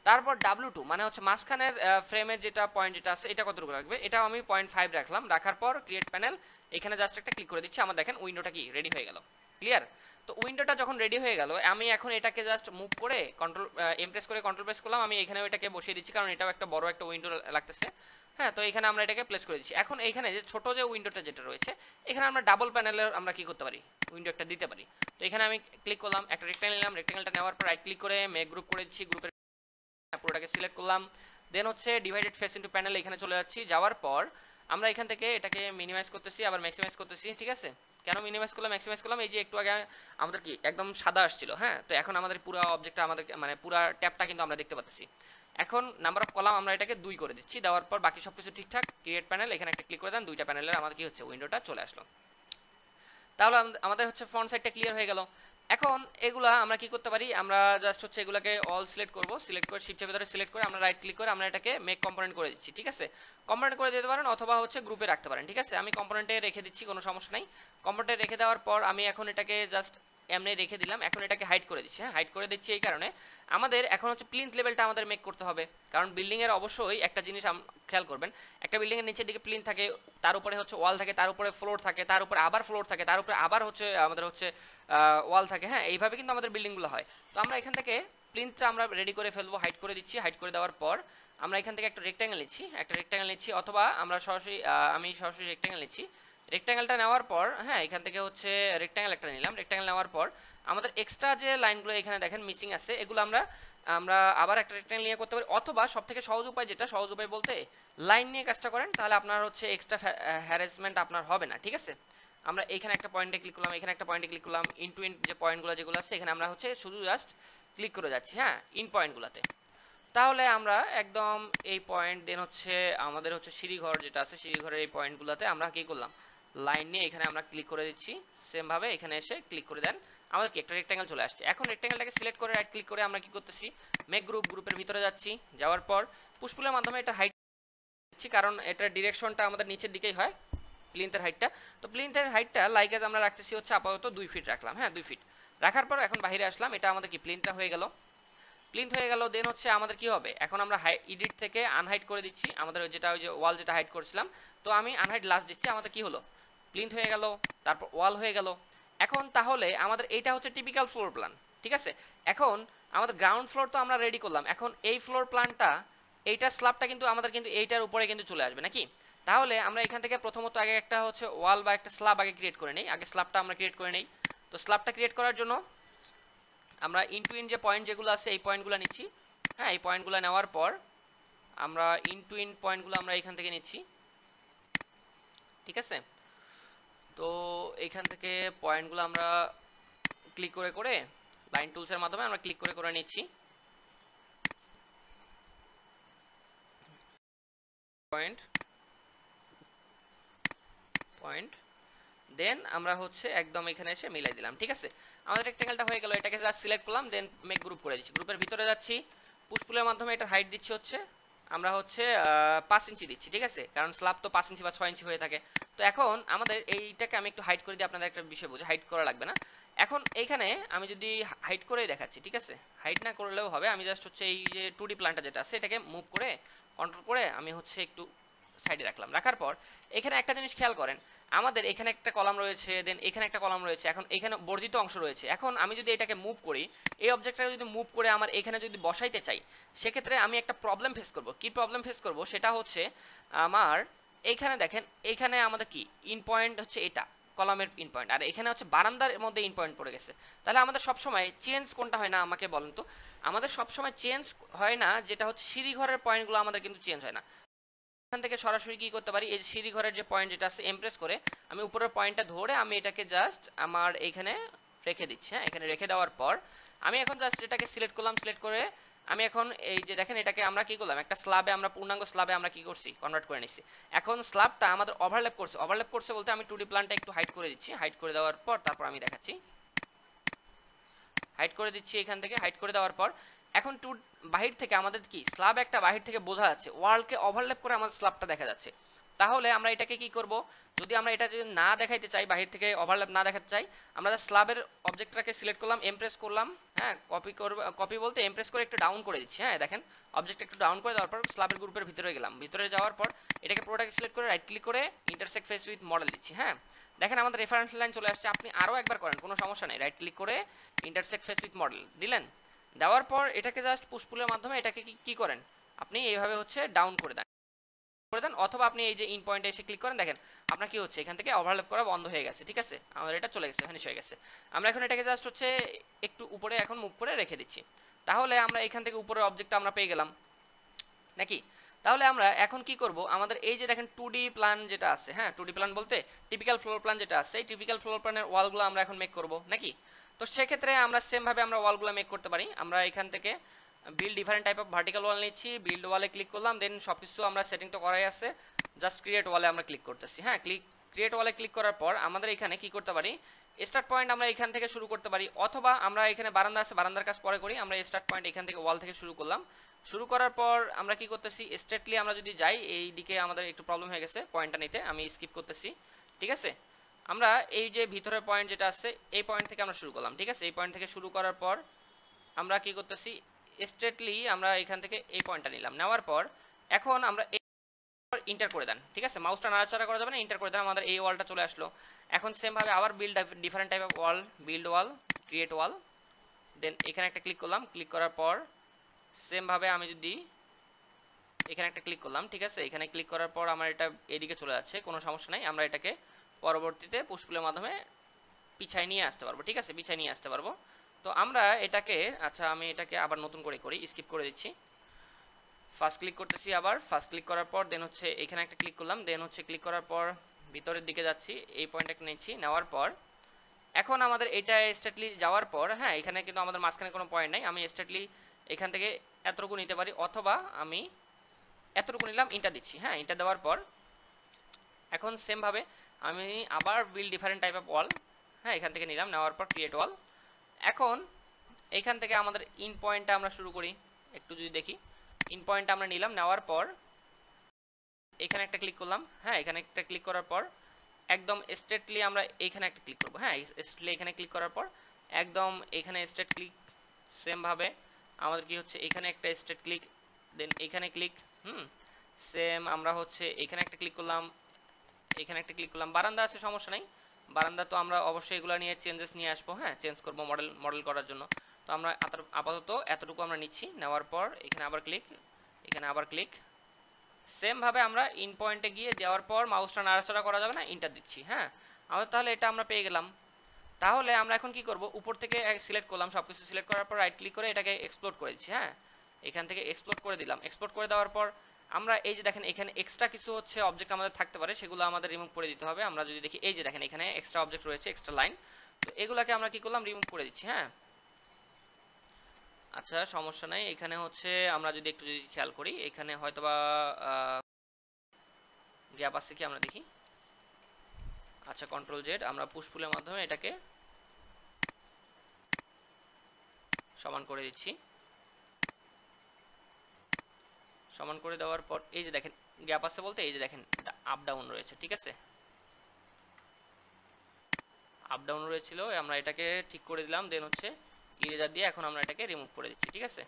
তারপর W2 মানে হচ্ছে মাঝখানের ফ্রেমের যেটা পয়েন্ট যেটা আছে, এটা কতটুকু রাখবে, এটাও আমি 0.5 রাখলাম। রাখার পর ক্রিয়েট প্যানেল, এখানে জাস্ট একটা ক্লিক করে দিচ্ছি, আমার দেখেন উইন্ডোটা কি রেডি হয়ে গেল। ক্লিয়ার? তো উইন্ডোটা যখন রেডি হয়ে গেল, আমি এখন এটাকে জাস্ট মুভ করে কন্ট্রোল এমপ্রেস করে কন্ট্রোল প্রেস করলাম, আমি এখানে এটাকে বসিয়ে দিচ্ছি কারণ এটাও একটা বড় একটা উইন্ডো লাগতেছে। হ্যাঁ, তো এখানে আমরা এটাকে প্লেস করে দিচ্ছি। এখন এইখানে যে ছোট যে উইন্ডোটা যেটা রয়েছে, এখানে আমরা ডাবল প্যানেলের আমরা কি করতে পারি, উইন্ডো একটা দিতে পারি। তো এখানে আমি ক্লিক করলাম, একটা রেক্ট্যাঙ্গেল নিলাম, রেক্ট্যাঙ্গেলটা নেওয়ার পর রাইট ক্লিক করে মেক গ্রুপ করে দিচ্ছি, গ্রুপের পুরোটাকে সিলেক্ট করলাম। দেন হচ্ছে ডিভাইডেড ফেস ইনটু প্যানেল, এখানে চলে যাচ্ছি। যাওয়ার পর আমরা এখান থেকে এটাকে মিনিমাইজ করতেছি, আবার ম্যাক্সিমাইজ করতেছি। ঠিক আছে, কেন মিনিমাইজ করলাম ম্যাক্সিমাইজ করলাম, এই যে একটু আগে আমাদের কি একদম সাদা আসছিল, হ্যাঁ, তো এখন আমাদের পুরো অবজেক্টটা আমাদের মানে পুরো ট্যাবটা কিন্তু আমরা দেখতে পাচ্ছি। এখন নাম্বার অফ কলাম আমরা এটাকে 2 করে দিচ্ছি। দেওয়ার পর বাকি সবকিছু ঠিকঠাক, ক্রিয়েট প্যানেল এখানে একটা ক্লিক করে দেন, দুইটা প্যানেলের আমাদের কি হচ্ছে, উইন্ডোটা চলে আসলো। তাহলে আমাদের হচ্ছে ফ্রন্ট সাইডটা ক্লিয়ার হয়ে গেল। এখন এগুলা আমরা কি করতে পারি, আমরা জাস্ট হচ্ছে এগুলাকে অল সিলেক্ট করব, সিলেক্ট করে শিফটের ভিতরে সিলেক্ট করে আমরা রাইট ক্লিক করে আমরা এটাকে মেক কম্পোনেন্ট করে দিচ্ছি। ঠিক আছে, কম্পোনেন্ট করে দিতে পারেন অথবা হচ্ছে গ্রুপে রাখতে পারেন। ঠিক আছে, আমি কম্পোনেন্টে রেখে দিচ্ছি, কোনো সমস্যা নাই। কম্পোনেন্টে রেখে দেওয়ার পর আমি এখন এটাকে জাস্ট এমনি রেখে দিলাম। এখন এটাকে হাইড করে দিচ্ছি। হ্যাঁ, হাইড করে দিচ্ছি এই কারণে আমাদের এখন হচ্ছে প্লিন্থ লেভেলটা আমাদের মেক করতে হবে, কারণ বিল্ডিং এর অবশ্যই একটা জিনিস খেয়াল করবেন, একটা বিল্ডিং এর নিচের দিকে প্লিন্থ থাকে, তার উপরে হচ্ছে ওয়াল থাকে, তার উপরে ফ্লোর থাকে, তার উপরে আবার ফ্লোর থাকে, তার উপরে আবার হচ্ছে আমাদের হচ্ছে ওয়াল থাকে। হ্যাঁ, এইভাবে কিন্তু আমাদের বিল্ডিংগুলো হয়। তো আমরা এখান থেকে প্লিন্থটা আমরা রেডি করে ফেলবো, হাইড করে দিচ্ছি। হাইড করে দেওয়ার পর আমরা এখান থেকে একটা রেক্ট্যাঙ্গেল নিচ্ছি, অথবা আমরা সরাসরি আমি সরাসরি রেক্ট্যাঙ্গেল নিচ্ছি। রেক্ট্যাঙ্গেলটা নেওয়ার পর হ্যাঁ, এখান থেকে হচ্ছে রেক্ট্যাঙ্গেল একটা নিলাম। রেক্ট্যাঙ্গেল নেওয়ার পর আমাদের এক্সট্রা যে লাইনগুলো এখানে দেখেন মিসিং আছে, এগুলো আমরা আমরা আবার একটা রেক্ট্যাঙ্গেল নিয়ে করতে পারি, অথবা সবথেকে সহজ উপায়, যেটা সহজ উপায় বলতে লাইন নিয়ে কাজটা করেন, তাহলে আপনার হচ্ছে এক্সট্রা হ্যারাসমেন্ট আপনার হবে না। ঠিক আছে, আমরা এখানে একটা পয়েন্টে ক্লিক করলাম, এখানে একটা পয়েন্টে ক্লিক করলাম, ইন টু ইন যে পয়েন্টগুলো যেগুলো আছে এখানে আমরা হচ্ছে শুধু জাস্ট ক্লিক করে যাচ্ছি। হ্যাঁ, ইন পয়েন্টগুলোতে। তাহলে আমরা একদম এই পয়েন্ট দেন হচ্ছে আমাদের হচ্ছে সিঁড়িঘর যেটা আছে, সিঁড়িঘরের এই পয়েন্টগুলোতে আমরা কি করলাম, লাইন নিয়ে এখানে আমরা ক্লিক করে দিচ্ছি। সেম ভাবে এখানে এসে ক্লিক করে দেন, আমাদের কি একটা রেক্ট্যাঙ্গেল চলে আসছে। এখন রেক্ট্যাঙ্গেলটাকে সিলেক্ট করে রাইট ক্লিক করে আমরা কি করতেছি, মেক গ্রুপ, গ্রুপের ভিতরে যাচ্ছি। যাওয়ার পর পুশপুলের মাধ্যমে এটা হাইট দিচ্ছি, কারণ এটার ডিরেকশনটা আমাদের নিচের দিকেই হয় প্লিন্থের হাইটটা। তো প্লিন্থের হাইটটা লাইক এজ আমরা রাখতেছি হচ্ছে আপাতত 2 ফিট রাখলাম। হ্যাঁ, 2 ফিট রাখার পর এখন বাইরে আসলাম, এটা আমাদের কি প্লিন্থটা হয়ে গেল। প্লিন্থ হয়ে গেল, দেন হচ্ছে আমাদের কি হবে, এখন আমরা এডিট থেকে আনহাইড করে দিচ্ছি আমাদের যেটা ওই যে ওয়াল যেটা হাইড করছিলাম, তো আমি আনহাইড লাস্ট দিচ্ছি। আমাদের কি হলো, প্লিন্থ হয়ে গেল, তারপর ওয়াল হয়ে গেল। এখন তাহলে আমাদের এইটা হচ্ছে টিপিক্যাল ফ্লোর প্ল্যান। ঠিক আছে, এখন আমাদের গ্রাউন্ড ফ্লোর তো আমরা রেডি করলাম, এখন এই ফ্লোর প্ল্যানটা এইটা স্ল্যাবটা কিন্তু আমাদের কিন্তু এইটার উপরে কিন্তু চলে আসবে নাকি। তাহলে আমরা এখান থেকে প্রথমত আগে একটা হচ্ছে ওয়াল বা একটা স্ল্যাব আগে ক্রিয়েট করে নেই, আগে স্ল্যাবটা আমরা ক্রিয়েট করে নেই। তো স্ল্যাবটা ক্রিয়েট করার জন্য আমরা ইন টু ইন যে পয়েন্ট যেগুলো আছে এই পয়েন্টগুলো নিচ্ছি। হ্যাঁ, এই পয়েন্টগুলো নেওয়ার পর আমরা ইন টু ইন পয়েন্টগুলো আমরা এখান থেকে নিচ্ছি। ঠিক আছে, তো এইখান থেকে পয়েন্টগুলো আমরা ক্লিক করে করে লাইন টুলসের মাধ্যমে আমরা ক্লিক করে করে নিচ্ছি পয়েন্ট পয়েন্ট, দেন আমরা হচ্ছে একদম এখানে এসে মিলাই দিলাম। ঠিক আছে, আমাদের রেক্ট্যাঙ্গেলটা হয়ে গেল, এটাকে জাস্ট সিলেক্ট করলাম, দেন মেক গ্রুপ করে দিচ্ছি। গ্রুপের ভিতরে যাচ্ছি, পুশপুলের মাধ্যমে এটা হাইট দিচ্ছি হচ্ছে আমরা হচ্ছে 5 ইঞ্চি দিচ্ছি। ঠিক আছে, কারণ স্ল্যাব তো 5 ইঞ্চি বা 6 ইঞ্চি হয়ে থাকে। তো এখন আমাদের এইটাকে আমি একটু হাইট করে দিই, আপনাদের একটা বিষয় বুঝে, হাইট করা লাগবে না। এখন এইখানে আমি যদি হাইট করেই দেখাচ্ছি, ঠিক আছে, হাইট না করলেও হবে, আমি জাস্ট হচ্ছে এই যে 2D প্ল্যানটা যেটা আছে এটাকে মুভ করে কন্ট্রোল করে আমি হচ্ছে একটু সাইডে রাখলাম। রাখার পর এখানে একটা জিনিস খেয়াল করেন, আমাদের এখানে একটা কলাম রয়েছে, দেন এখানে একটা কলাম রয়েছে, এখন এখানে বর্ধিত অংশ রয়েছে। এখন আমি যদি এটাকে মুভ করি, এই অবজেক্টটাকে যদি মুভ করে আমার এখানে যদি বসাইতে চাই, সেক্ষেত্রে আমি একটা প্রবলেম ফেস করব। কি প্রবলেম ফেস করব, সেটা হচ্ছে আমার এইখানে দেখেন, এইখানে আমাদের কি ইন পয়েন্ট হচ্ছে এটা কলামের ইন পয়েন্ট, আর এখানে হচ্ছে বারান্দার মধ্যে ইন পয়েন্ট পড়ে গেছে। তাহলে আমাদের সবসময় চেঞ্জ কোনটা হয় না আমাকে বলেন তো, আমাদের সবসময় চেঞ্জ হয় না যেটা হচ্ছে সিঁড়িঘরের পয়েন্টগুলো আমাদের কিন্তু চেঞ্জ হয় না। এখান থেকে সরাসরি কি করতে পারি, এই যে সিঁড়িঘরের যে পয়েন্ট যেটা আছে এমপ্রেস করে আমি উপরের পয়েন্টটা ধরে আমি এটাকে জাস্ট আমার এইখানে রেখে দিচ্ছি। হ্যাঁ, এখানে রেখে দেওয়ার পর আমি এখন জাস্ট এটাকে সিলেক্ট করলাম, সিলেক্ট করে আমি এখন এই যে দেখেন এটাকে আমরা কি করলাম, একটা স্ল্যাবে আমরা পূর্ণাঙ্গ স্ল্যাবে আমরা কি করছি, কনভার্ট করে নিচ্ছি। এখন স্ল্যাবটা আমাদের ওভারল্যাপ করছে, ওভারল্যাপ করছে বলতে আমি 2D প্ল্যানটা একটু হাইড করে দিচ্ছি। হাইড করে দেওয়ার পর তারপর আমি দেখাচ্ছি, হাইড করে দিচ্ছি এখান থেকে। হাইড করে দেওয়ার পর এখন বাহির থেকে আমাদের কি স্ল্যাব একটা বাহির থেকে বোঝা যাচ্ছে, ওয়ালকে ওভারল্যাপ করে আমাদের স্ল্যাবটা দেখা যাচ্ছে। তাহলে আমরা এটাকে কি করব, যদি আমরা এটা যদি না দেখাইতে চাই, বাহির থেকে ওভারল্যাপ না দেখাতে চাই, আমরা স্ল্যাবের অবজেক্টটাকে সিলেক্ট করলাম, এমপ্রেস করলাম। হ্যাঁ, কপি করব, কপি বলতে এমপ্রেস করে একটু ডাউন করে দিচ্ছি। হ্যাঁ, দেখেন অবজেক্ট একটু ডাউন করে দেওয়ার পর স্ল্যাবের গ্রুপের ভিতরে গেলাম, ভিতরে যাওয়ার পর এটাকে পুরোটাকে সিলেক্ট করে রাইট ক্লিক করে ইন্টারসেক্ট ফেস উইথ মডেল দিচ্ছি। হ্যাঁ, দেখেন আমাদের রেফারেন্স লাইন চলে আসছে। আপনি আরও একবার করেন, কোনো সমস্যা নেই। রাইট ক্লিক করে ইন্টারসেক্ট ফেস উইথ মডেল দিলেন, দেওয়ার পর এটাকে জাস্ট পুশ পুলের মাধ্যমে এটাকে কি করেন, আপনি এইভাবে হচ্ছে ডাউন করে দেন, অথবা আপনি এই যে ইন পয়েন্টে এসে ক্লিক করেন, দেখেন আপনার কি হচ্ছে, এখান থেকে ওভারল্যাপ করা বন্ধ হয়ে গেছে। ঠিক আছে, আমাদের এটা চলে গেছে, ফিনিশ হয়ে গেছে। আমরা এখন এটাকে জাস্ট হচ্ছে একটু উপরে এখন মুভ করে রেখে দিচ্ছি। তাহলে আমরা এখান থেকে উপরের অবজেক্টটা আমরা পেয়ে গেলাম নাকি। তাহলে আমরা এখন কি করব, আমাদের এই যে দেখেন 2D প্ল্যান যেটা আছে, হ্যাঁ 2D প্ল্যান বলতে টিপিক্যাল ফ্লোর প্ল্যান যেটা আছে, এই টিপিক্যাল ফ্লোর প্ল্যানের ওয়ালগুলো আমরা এখন মেক করব নাকি। তো সেক্ষেত্রে আমরা সেম ভাবে আমরা ওয়ালগুলো মেক করতে পারি। আমরা এখান থেকে build different type of vertical ওয়াল নিচ্ছি, বিল্ড ওয়ালে ক্লিক করলাম, দেন সবকিছু আমরা সেটিং তো করাই আছে, জাস্ট ক্রিয়েট ওয়ালে আমরা ক্লিক করতেছি। হ্যাঁ ক্রিয়েট ওয়ালে ক্লিক করার পর আমাদের এখানে কি করতে পারি, স্টার্ট পয়েন্ট আমরা এখান থেকে শুরু করতে পারি, অথবা আমরা এখানে বারান্দা আছে, বারান্দার কাজ পরে করি। আমরা স্টার্ট পয়েন্ট এখান থেকে ওয়াল থেকে শুরু করলাম। শুরু করার পর আমরা কি করতেছি, স্ট্রেটলি আমরা যদি যাই, এই দিকে আমাদের একটু প্রবলেম হয়ে গেছে পয়েন্টটা নিতে, আমি স্কিপ করতেছি। ঠিক আছে, আমরা এই যে ভিতরের পয়েন্ট যেটা আছে, এই পয়েন্ট থেকে আমরা শুরু করলাম। ঠিক আছে, এই পয়েন্ট থেকে শুরু করার পর আমরা কি করতেছি, স্ট্রেটলি আমরা এখান থেকে এই পয়েন্টটা নিলাম, নেওয়ার পর এখন আমরা ইন্টার করে দেন। ঠিক আছে, মাউসটা নাড়াচাড়া করা যাবে না, ইন্টার করে দেন, আমাদের এই ওয়ালটা চলে আসলো। এখন সেম ভাবে আবার build different type of wall, build wall, create wall, then এখানে একটা ক্লিক করলাম। ক্লিক করার পর সেম ভাবে আমি যদি এখানে একটা ক্লিক করলাম, ঠিক আছে, এখানে ক্লিক করার পর আমার এটা এদিকে চলে যাচ্ছে, কোনো সমস্যা নাই। আমরা এটাকে পরবর্তীতে পুশ পুলের মাধ্যমে পিছায় নিয়ে আসতে পারবো। ঠিক আছে, পিছায় নিয়ে আসতে পারবো। তো আমরা এটাকে, আচ্ছা আমি এটাকে আবার নতুন করে করি, স্কিপ করে দিচ্ছি। ফার্স্ট ক্লিক করতেছি, আবার ফার্স্ট ক্লিক করার পর দেন হচ্ছে এখানে একটা ক্লিক করলাম, দেন হচ্ছে ক্লিক করার পর ভিতরের দিকে যাচ্ছি, এই পয়েন্টটা নিচ্ছি, নেওয়ার পর এখন আমাদের এটা স্ট্রেটলি যাওয়ার পর, হ্যাঁ এখানে কিন্তু আমাদের মাঝখানে কোনো পয়েন্ট নাই, আমি স্ট্রেটলি এখান থেকে এতটুকু নিতে পারি, অথবা আমি এতটুকু নিলাম, ইন্টার দিচ্ছি। হ্যাঁ ইন্টার দেওয়ার পর এখন সেম ভাবে আমি আবার বিল্ড ডিফারেন্ট টাইপ অফ ওয়াল, হ্যাঁ এখান থেকে নিলাম, নেওয়ার পর ক্রিয়েট ওয়াল। এখন এইখান থেকে আমাদের ইন পয়েন্টটা আমরা শুরু করি, একটু যদি দেখি, ইন পয়েন্টটা আমরা নিলাম, নেওয়ার পর এখানে একটা ক্লিক করলাম। হ্যাঁ এখানে একটা ক্লিক করার পর একদম স্ট্রেটলি আমরা এইখানে একটা ক্লিক করব। হ্যাঁ স্ট্রেটলি এখানে ক্লিক করার পর একদম এখানে স্ট্রেট ক্লিক, সেম ভাবে আমাদের কি হচ্ছে এখানে একটা স্ট্রেট ক্লিক, দেন এখানে ক্লিক, সেম আমরা হচ্ছে এখানে একটা ক্লিক করলাম, এখানে একটা ক্লিক করলাম। বারান্দা আছে, সমস্যা নাই, বারান্দা তো আমরা অবশ্যই এগুলো নিয়ে চেঞ্জেস নিয়ে আসবো, হ্যাঁ চেঞ্জ করবো মডেল করার জন্য। তো আমরা আপাতত এতটুকু আমরা নিচ্ছি, নেওয়ার পর এখানে আবার ক্লিক, এখানে আবার ক্লিক, সেম ভাবে আমরা ইন পয়েন্টে গিয়ে দেওয়ার পর মাউসটা নাড়াচাড়া করা যাবে না, ইন্টার দিচ্ছি। হ্যাঁ আমাদের তাহলে এটা আমরা পেয়ে গেলাম। তাহলে আমরা এখন কি করব, উপর থেকে সিলেক্ট করলাম, সবকিছু সিলেক্ট করার পর রাইট ক্লিক করে এটাকে এক্সপ্লোর করে দিচ্ছি। হ্যাঁ এখান থেকে এক্সপ্লোর করে দিলাম। এক্সপ্লোর করে দেওয়ার পর আমরা এই যে দেখেন এখানে এক্সট্রা কিছু হচ্ছে অবজেক্ট আমাদের থাকতে পারে, সেগুলো আমাদের রিমুভ করে দিতে হবে। আমরা যদি দেখি এই যে দেখেন এখানে এক্সট্রা অবজেক্ট রয়েছে, এক্সট্রা লাইন, তো এগুলাকে আমরা কি করলাম, রিমুভ করে দিচ্ছি। হ্যাঁ আচ্ছা সমস্যা নাই, এখানে হচ্ছে আমরা যদি একটু যদি খেয়াল করি, এখানে হয়তোবা গ্যাপ আছে কি আমরা দেখি। আচ্ছা কন্ট্রোল জেড, আমরা পুশ পুলের মাধ্যমে এটাকে সমান করে দিচ্ছি। সমান করে দেওয়ার পর এই যে দেখেন গ্যাপ আছে বলতে এই যে দেখেন আপ ডাউন রয়েছে। ঠিক আছে, আপ ডাউন রয়েছিল, আমরা এটাকে ঠিক করে দিলাম, দেন হচ্ছে ইরেজার দিয়ে এখন আমরা এটাকে রিমুভ করে দিচ্ছি। ঠিক আছে,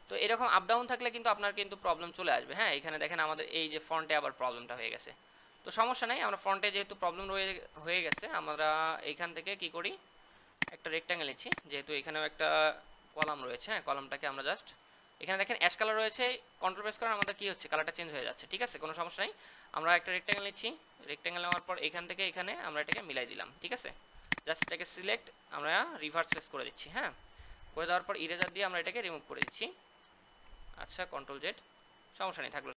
তো এরকম আপ ডাউন থাকলে কিন্তু আপনার কিন্তু প্রবলেম চলে আসবে। হ্যাঁ এখানে দেখেন আমাদের এই যে ফ্রন্টে আবার প্রবলেমটা হয়ে গেছে, তো সমস্যা নাই, আমরা ফ্রন্টে যেহেতু প্রবলেম হয়ে গেছে, আমরা এইখান থেকে কি করি, একটা রেক্ট্যাঙ্গেল নিচ্ছি, যেহেতু এখানেও একটা কলাম রয়েছে। হ্যাঁ কলামটাকে আমরা জাস্ট এখানে দেখেন অ্যাশ কালার রয়েছে, কন্ট্রোল প্রেস করেন, আমাদের কি হচ্ছে কালারটা চেঞ্জ হয়ে যাচ্ছে। ঠিক আছে, কোনো সমস্যা নাই, আমরা একটা রেক্ট্যাঙ্গেল নিচ্ছি, রেক্ট্যাঙ্গেল নেওয়ার পর এখান থেকে এখানে আমরা এটাকে মিলাই দিলাম। ঠিক আছে, জাস্ট এটাকে সিলেক্ট, আমরা রিভার্স ফেস করে দিচ্ছি। হ্যাঁ করে দেওয়ার পর ইরেজার দিয়ে আমরা এটাকে রিমুভ করে দিচ্ছি। আচ্ছা কন্ট্রোল জেড, সমস্যা নেই থাকলো।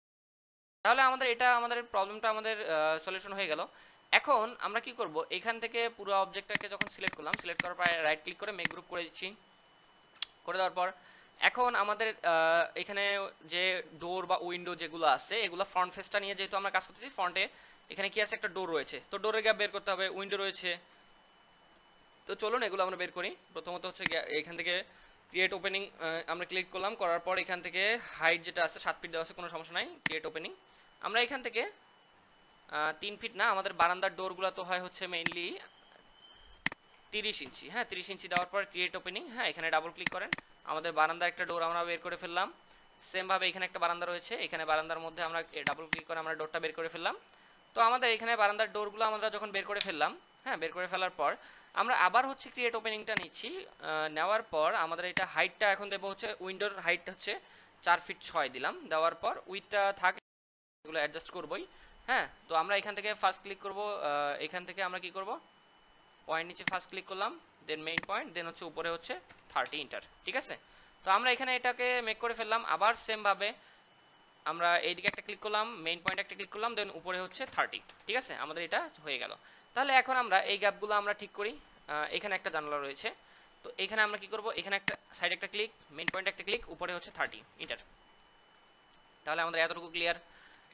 তাহলে আমাদের এটা আমাদের প্রবলেমটা আমাদের সলিউশন হয়ে গেল। এখন আমরা কি করব, এখান থেকে পুরো অবজেক্টটাকে যখন সিলেক্ট করলাম, সিলেক্ট করার পর রাইট ক্লিক করে মেক গ্রুপ করে দিচ্ছি। করে দেওয়ার পর এখন আমাদের এখানে যে ডোর বা উইন্ডো যেগুলো আছে, এগুলো ফ্রন্ট ফেসটা নিয়ে যেহেতু আমরা কাজ করতেছি, ফ্রন্টে এখানে কি আছে, একটা ডোর রয়েছে, তো ডোরের গ্যাপ বের করতে হবে, উইন্ডো রয়েছে, তো চলুন এগুলো আমরা বের করি। প্রথমত হচ্ছে এখান থেকে ক্রিয়েট ওপেনিং আমরা ক্লিক করলাম, করার পর এখান থেকে হাইট যেটা আছে 7 ফিট দেওয়া আছে, কোনো সমস্যা নাই, ক্রিয়েট ওপেনিং। আমরা এখান থেকে 3 ফিট না, আমাদের বারান্দার ডোরগুলো তো হয় হচ্ছে মেইনলি 30 ইঞ্চি। হ্যাঁ 30 ইঞ্চি দেওয়ার পর ক্রিয়েট ওপেনিং, হ্যাঁ এখানে ডাবল ক্লিক করেন, আমাদের বারান্দার একটা ডোর আমরা বের করে ফেললাম। সেম ভাবে এখানে একটা বারান্দা রয়েছে, এখানে বারান্দার মধ্যে আমরা ডাবল ক্লিক করে আমরা ডোরটা বের করে ফেললাম। তো তো আমাদের এখানে বারান্দার ডোরগুলো আমরা যখন বের করে ফেললাম, হ্যাঁ, বের করে ফেলার পর আমরা আবার হচ্ছে ক্রিয়েট ওপেনিংটা নিচ্ছি। নেওয়ার পর আমাদের এটা হাইটটা এখন দেবো হচ্ছে, উইন্ডোর হাইট হচ্ছে 4 ফিট 6 দিলাম। দেওয়ার পর উইথটা থাকে এগুলো অ্যাডজাস্ট করবোই। হ্যাঁ, তো আমরা এখান থেকে ফার্স্ট ক্লিক করব, এখান থেকে আমরা কি করব, পয়েন্ট নিচে ফার্স্ট ক্লিক করলাম, দেন মেইন পয়েন্ট, দেন হচ্ছে উপরে হচ্ছে 30 ইন্টার। ঠিক আছে, তো আমরা এখানে এটাকে মেক করে ফেললাম। আবার সেম ভাবে আমরা এইদিকে একটা ক্লিক করলাম, মেইন পয়েন্ট একটা ক্লিক করলাম, দেন উপরে হচ্ছে 30। ঠিক আছে, আমাদের এটা হয়ে গেল। তাহলে এখন আমরা এই গ্যাপগুলো আমরা ঠিক করি। এখানে একটা জানালা রয়েছে, তো এখানে আমরা কি করব, এখানে একটা সাইড একটা ক্লিক, মেইন পয়েন্ট একটা ক্লিক, উপরে হচ্ছে 30 ইন্টার। তাহলে আমাদের এতটুকু ক্লিয়ার।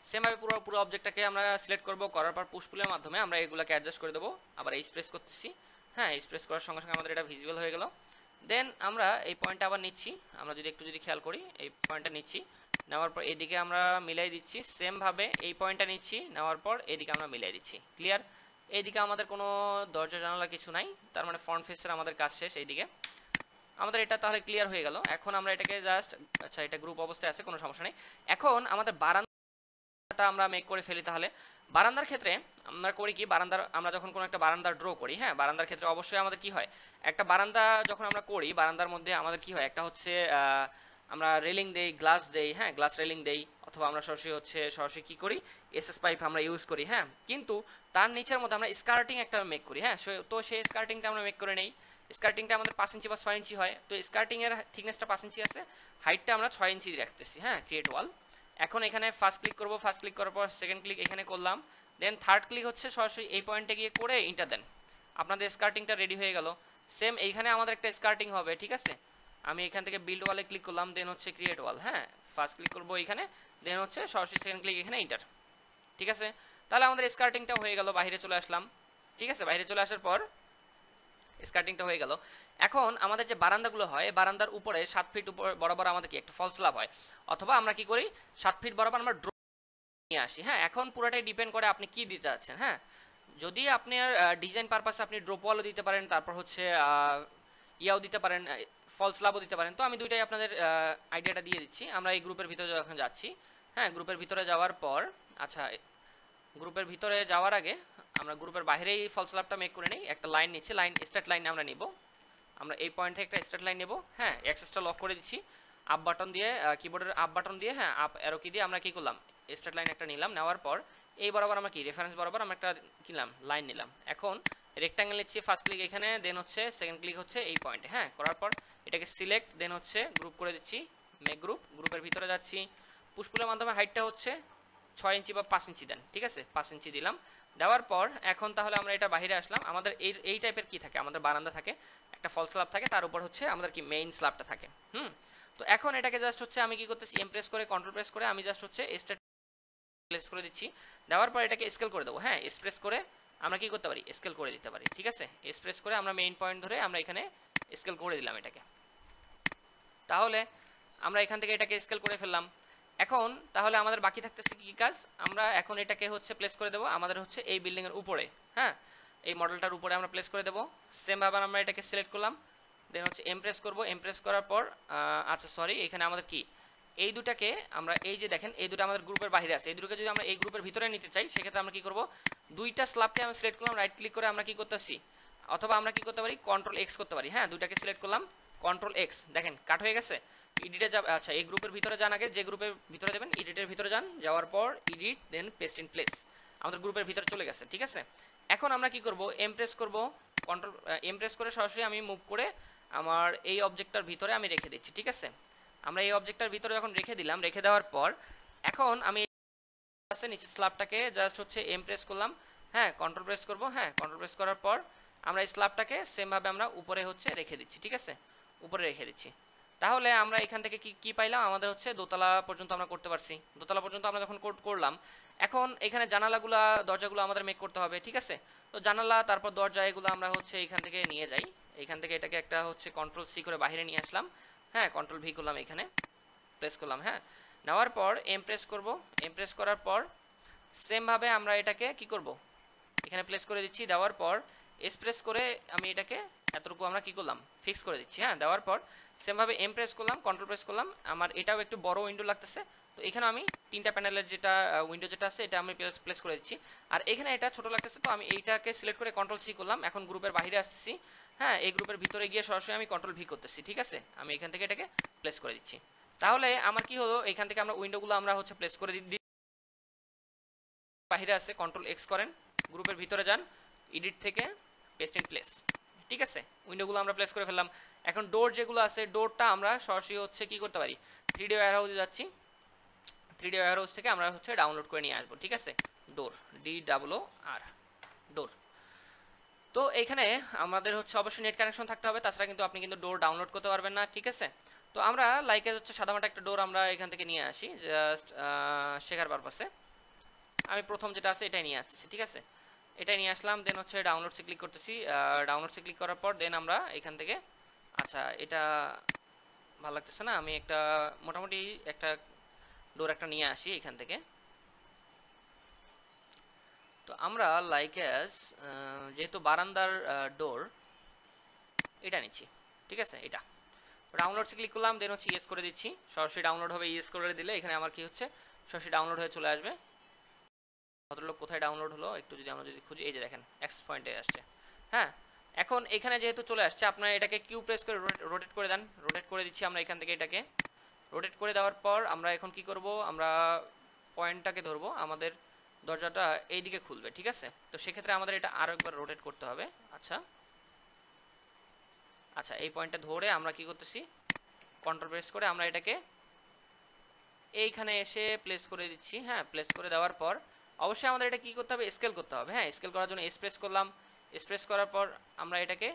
সেম ভাবে পুরো পুরো অবজেক্টটাকে আমরা সিলেক্ট করব, করার পর পুশ পুলের মাধ্যমে আমরা এগুলোকে অ্যাডজাস্ট করে দেবো। আবার এই স্প্রেস করতেছি, হ্যাঁ, এই স্প্রেস করার সঙ্গে সঙ্গে আমাদের এটা ভিজিবল হয়ে গেল। দেন আমরা এই পয়েন্টটা আবার নিচ্ছি, আমরা যদি খেয়াল করি, এই পয়েন্টটা নিচ্ছি, নেওয়ার পর এদিকে আমরা মিলাই দিচ্ছি। সেম ভাবে এই পয়েন্টটা নিচ্ছি, নেওয়ার পর এদিকে আমরা মিলাই দিচ্ছি। ক্লিয়ার? এইদিকে আমাদের কোনো দরজা জানালা কিছু নাই, তার মানে ফ্রন্ট ফেসের আমাদের কাজ শেষ। এইদিকে আমাদের এটা তাহলে ক্লিয়ার হয়ে গেল। এখন আমরা এটাকে জাস্ট, আচ্ছা, এটা গ্রুপ অবস্থায় আছে, কোনো সমস্যা নেই। এখন আমাদের বারান্দাটা আমরা মেক করে ফেলি। তাহলে বারান্দার ক্ষেত্রে আমরা করি কি, আমরা যখন কোনো একটা বারান্দা ড্র করি, হ্যাঁ, বারান্দার ক্ষেত্রে অবশ্যই আমাদের কি হয়, একটা বারান্দা যখন আমরা করি, বারান্দার মধ্যে আমাদের কি হয়, একটা হচ্ছে আমরা রেলিং দেই, গ্লাস দেই, হ্যাঁ, গ্লাস রেলিং দেই, অথবা আমরা সরাসরি কি করি, এসএস পাইপ আমরা ইউজ করি। হ্যাঁ, কিন্তু তার নিচের মধ্যে আমরা স্কার্টিং একটা মেক করি। হ্যাঁ, তো সেই স্কার্টিংটা আমরা মেক করে নেই। স্কার্টিংটা আমাদের 5 ইঞ্চি বা 6 ইঞ্চি হয়, তো স্কার্টিং এর থিকনেসটা 5 ইঞ্চি আছে, হাইটটা আমরা 6 ইঞ্চি রাখতেছি। হ্যাঁ, ক্রিয়েট ওয়াল। এখন এখানে ফার্স্ট ক্লিক করব, ফার্স্ট ক্লিক করার পর সেকেন্ড ক্লিক এখানে করলাম, দেন থার্ড ক্লিক হচ্ছে সরাসরি এই পয়েন্টে গিয়ে করে ইন্টার দেন, আপনাদের স্কার্টিংটা রেডি হয়ে গেল। সেম এইখানে আমাদের একটা স্কার্টিং হবে। ঠিক আছে, আমি এখান থেকে বিল্ড ওয়ালে ক্লিক করলাম, দেন হচ্ছে ক্রিয়েট ওয়াল। হ্যাঁ, ফার্স্ট ক্লিক করব এখানে, দেন হচ্ছে সরাসরি সেকেন্ড ক্লিক এখানে ইন্টার। ঠিক আছে, তাহলে আমাদের স্কার্টিংটা হয়ে গেল। বাইরে চলে আসলাম। ঠিক আছে, বাইরে চলে আসার পর স্কার্টিংটা হয়ে গেল। এখন আমাদের যে বারান্দাগুলো হয়, বারান্দার উপরে 7 ফিট উপর বরাবর আমাদের কি একটা ফল স্ল্যাব হয়, অথবা আমরা কি করি 7 ফিট বরাবর আমরা ড্র নিয়ে আসি। হ্যাঁ, এখন পুরোটাই ডিপেন্ড করে আপনি কি দিতে যাচ্ছেন। হ্যাঁ, যদি আপনার ডিজাইন পারপাসে আপনি ড্রপ ওয়ালও দিতে পারেন, তারপর হচ্ছে ইয়াও দিতে পারেন, ফল স্ল্যাবও দিতে পারেন। তো আমি দুইটাই আপনাদের আইডিয়াটা দিয়ে দিচ্ছি। আমরা এই গ্রুপের ভিতরে যখন যাচ্ছি, হ্যাঁ, গ্রুপের ভিতরে যাওয়ার পর, আচ্ছা, গ্রুপের ভিতরে যাওয়ার আগে আমরা গ্রুপের বাইরেই ফল স্ল্যাবটা মেক করে নিই। একটা লাইন নিচ্ছি, লাইন স্টার্ট লাইন আমরা নিব। আমরা এই পয়েন্ট থেকে একটা স্টার্ট লাইন নেব। হ্যাঁ, অ্যাক্সেসটা লক করে দিচ্ছি আপ বাটন দিয়ে, কিবোর্ডের আপ বাটন দিয়ে, হ্যাঁ, আপ অ্যারো কি দিয়ে আমরা কি করলাম, স্টার্ট লাইন একটা নিলাম। নেওয়ার পর এই বরাবর আমরা কি রেফারেন্স বরাবর আমরা একটা কিলাম লাইন নিলাম। এখন রেক্ট্যাঙ্গেল নিচ্ছি, ফার্স্ট ক্লিক এখানে, দেন হচ্ছে সেকেন্ড ক্লিক হচ্ছে এই পয়েন্টে। হ্যাঁ, করার পর এটাকে সিলেক্ট, দেন হচ্ছে গ্রুপ করে দিচ্ছি, মেক গ্রুপ। গ্রুপের ভিতরে যাচ্ছি, পুশপুলের মাধ্যমে হাইটটা হচ্ছে 6 ইঞ্চি বা 5 ইঞ্চি দেন। ঠিক আছে, 5 ইঞ্চি দিলাম। দেওয়ার পর এখন তাহলে আমরা এটা বাইরে আসলাম। আমাদের এই টাইপের কি থাকে, আমাদের বারান্দা থাকে, একটা ফল স্ল্যাব থাকে, তার উপর হচ্ছে আমাদের কি মেইন স্ল্যাবটা থাকে। তো এখন এটাকে জাস্ট হচ্ছে আমি কি করতেছি, এম প্রেস করে, কন্ট্রোল প্রেস করে আমি জাস্ট হচ্ছে স্টার্ট প্লেস করে দিচ্ছি। দেওয়ার পর এটাকে স্কেল করে দেবো। হ্যাঁ, স্প্রেস করে আমরা কি করতে পারি, স্কেল করে দিতে পারি। ঠিক আছে, স্প্রেস করে আমরা মেইন পয়েন্ট ধরে আমরা এখানে স্কেল করে দিলাম এটাকে। তাহলে আমরা এখান থেকে এটাকে স্কেল করে ফেললাম। এখন তাহলে আমাদের বাকি থাকতেছে কি কাজ, আমরা এখন এটাকে হচ্ছে প্লেস করে দেবো আমাদের হচ্ছে এই বিল্ডিং এর উপরে। হ্যাঁ, এই মডেলটার উপরে আমরা প্লেস করে দেবো। সেম ভাবে আমরা এটাকে সিলেক্ট করলাম, দেন হচ্ছে এমপ্রেস করব। এমপ্রেস করার পর আচ্ছা সরি, এখানে আমাদের কি এই দুটাকে আমরা, এই যে দেখেন এই দুটো আমাদের গ্রুপের বাইরে আছে, এই দুটোকে যদি আমরা এই গ্রুপের ভিতরে নিতে চাই, সেক্ষেত্রে আমরা কি করব, দুইটা স্ল্যাবকে আমরা সিলেক্ট করলাম, রাইট ক্লিক করে আমরা কি করতেছি, অথবা আমরা কি করতে পারি, কন্ট্রোল এক্স করতে পারি। হ্যাঁ, দুইটাকে সিলেক্ট করলাম, কন্ট্রোল এক্স, দেখেন কাট হয়ে গেছে। এডিটে যাব, আচ্ছা, এই গ্রুপের ভিতরে যান, আগে যে গ্রুপের ভিতরে দেবেন এডিটের ভিতরে যান, যাওয়ার পর edit, then paste in place, আমাদের গ্রুপের ভিতরে চলে গেছে। ঠিক আছে, এখন আমরা কি করব, এমপ্রেস করব, কন্ট্রোল এমপ্রেস করে সরাসরি আমি মুভ করে আমার এই অবজেক্টটার ভিতরে আমি রেখে দিচ্ছি। ঠিক আছে, আমরা এই অবজেক্টটার ভিতরে যখন রেখে দিলাম, রেখে দেওয়ার পর এখন আমি নিচে স্ল্যাবটাকে জাস্ট হচ্ছে এমপ্রেস করলাম। হ্যাঁ, কন্ট্রোল প্রেস করব। হ্যাঁ, কন্ট্রোল প্রেস করার পর আমরা এই স্ল্যাবটাকে সেম ভাবে আমরা উপরে হচ্ছে রেখে দিচ্ছি। ঠিক আছে, উপরে রেখে দিচ্ছি। তাহলে আমরা এখান থেকে কি পাইলাম, আমাদের হচ্ছে দোতলা পর্যন্ত আমরা করতে পারছি। দোতলা পর্যন্ত আমরা যখন করলাম, এখন এখানে জানালাগুলা দরজাগুলো আমাদের মেক করতে হবে। ঠিক আছে, তো জানালা তারপর দরজা এগুলো আমরা হচ্ছে এখান থেকে নিয়ে যাই। এখান থেকে এটাকে একটা হচ্ছে কন্ট্রোল সি করে বাইরে নিয়ে আসলাম। হ্যাঁ, কন্ট্রোল ভি করলাম, এখানে প্রেস করলাম। হ্যাঁ, নেওয়ার পর এমপ্রেস করব। এমপ্রেস করার পর সেম ভাবে আমরা এটাকে কি করব, এখানে প্লেস করে দিচ্ছি। দেওয়ার পর এক্সপ্রেস করে আমি এটাকে এতটুকু আমরা কি করলাম, ফিক্স করে দিচ্ছি। হ্যাঁ, দেওয়ার পর সেম ভাবে এম প্রেস করলাম, কন্ট্রোল প্রেস করলাম, আমার এটাও একটু বড় উইন্ডো লাগতেছে। তো এখানে আমি তিনটা প্যানেলের যেটা উইন্ডো যেটা আছে এটা আমি প্লেস করে দিচ্ছি। আর এখানে এটা ছোট লাগতেছে, তো আমি এইটাকে সিলেক্ট করে কন্ট্রোল সি করলাম। এখন গ্রুপের বাইরে আসতেছি, হ্যাঁ এই গ্রুপের ভিতরে গিয়ে সরাসরি আমি কন্ট্রোল ভি করতেছি। ঠিক আছে, আমি এখান থেকে এটাকে প্লেস করে দিচ্ছি। তাহলে আমার কি হলো, এখান থেকে আমরা উইন্ডোগুলো আমরা হচ্ছে প্লেস করে দিই। বাইরে আছে কন্ট্রোল এক্স করেন, গ্রুপের ভিতরে যান, এডিট থেকে পেস্ট ইন প্লেস। ঠিক আছে, উইন্ডোগুলো আমরা প্লেস করে ফেললাম। এখন ডোর যেগুলো আছে, ডোরটা আমরা সরাসরি হচ্ছে কি করতে পারি, 3D ওয়্যারহাউসে যাচ্ছি, 3D ওয়্যারহাউস থেকে আমরা হচ্ছে ডাউনলোড করে নিয়ে আসবো। ঠিক আছে, ডোর DOOR ডোর। তো এখানে আমাদের হচ্ছে অবশ্যই নেট কানেকশন থাকতে হবে, তাছাড়া কিন্তু আপনি কিন্তু ডোর ডাউনলোড করতে পারবেন না। ঠিক আছে, তো আমরা লাইকে হচ্ছে সাধারণত একটা ডোর আমরা এখান থেকে নিয়ে আসি জাস্ট শেখার পারপাসে। আমি প্রথম যেটা আছে এটাই নিয়ে আসতেছি। ঠিক আছে, এটাই নিয়ে আসলাম, দেন হচ্ছে ডাউনলোডসে ক্লিক করতেছি। ডাউনলোডসে ক্লিক করার পর দেন আমরা এখান থেকে, আচ্ছা এটা ভালো লাগতেছে না, আমি একটা মোটামুটি একটা ডোর একটা নিয়ে আসি এখান থেকে। তো আমরা লাইক অ্যাজ যেহেতু বারান্দার ডোর এটা নিচ্ছি। ঠিক আছে, এটা ডাউনলোডসে ক্লিক করলাম, দেন হচ্ছে ইয়েস করে দিচ্ছি, সরাসরি ডাউনলোড হবে। ইয়েস করে দিলে এখানে আমার কি হচ্ছে, সরাসরি ডাউনলোড হয়ে চলে আসবে। ভদ্রলোক কোথায় ডাউনলোড হলো একটু যদি আমরা যদি খুঁজি, এই যে দেখেন এক্স পয়েন্টে আসছে। হ্যাঁ, এখন এখানে যেহেতু চলে আসছে, আপনারা এটাকে কিউ প্রেস করে রোটেট করে দেন। রোটেট করে দিচ্ছি আমরা এখান থেকে, এটাকে রোটেট করে দেওয়ার পর আমরা এখন কি করব, আমরা পয়েন্টটাকে ধরবো, আমাদের দরজাটা এইদিকে খুলবে। ঠিক আছে, তো সেক্ষেত্রে আমাদের এটা আরো একবার রোটেট করতে হবে। আচ্ছা আচ্ছা, এই পয়েন্টটা ধরে আমরা কি করতেছি, কন্ট্রোল প্রেস করে আমরা এটাকে এইখানে এসে প্লেস করে দিচ্ছি। হ্যাঁ, প্লেস করে দেওয়ার পর অবশ্যই আমাদের এটা কি করতে হবে, স্কেল করতে হবে। হ্যাঁ, স্কেল করার জন্য এস প্রেস করলাম। এস প্রেস করার পর আমরা এটাকে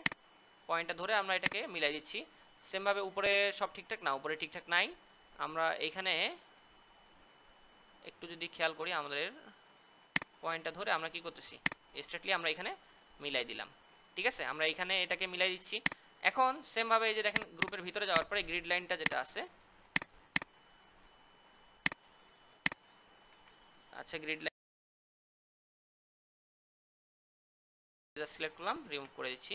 পয়েন্টটা ধরে আমরা এটাকে মিলাই দিচ্ছি। সেমভাবে উপরে সব ঠিকঠাক না, উপরে ঠিকঠাক নাই, আমরা এখানে একটু যদি খেয়াল করি, আমাদের পয়েন্টটা ধরে আমরা কি করতেছি, স্ট্রেটলি আমরা এখানে মিলাই দিলাম। ঠিক আছে, আমরা এখানে এটাকে মিলাই দিচ্ছি। এখন সেমভাবে এই যে দেখেন গ্রুপের ভিতরে যাওয়ার পরে গ্রিড লাইনটা যেটা আছে, আচ্ছা গ্রিড লাইন সিলেক্ট করলাম, রিমুভ করে দিচ্ছি।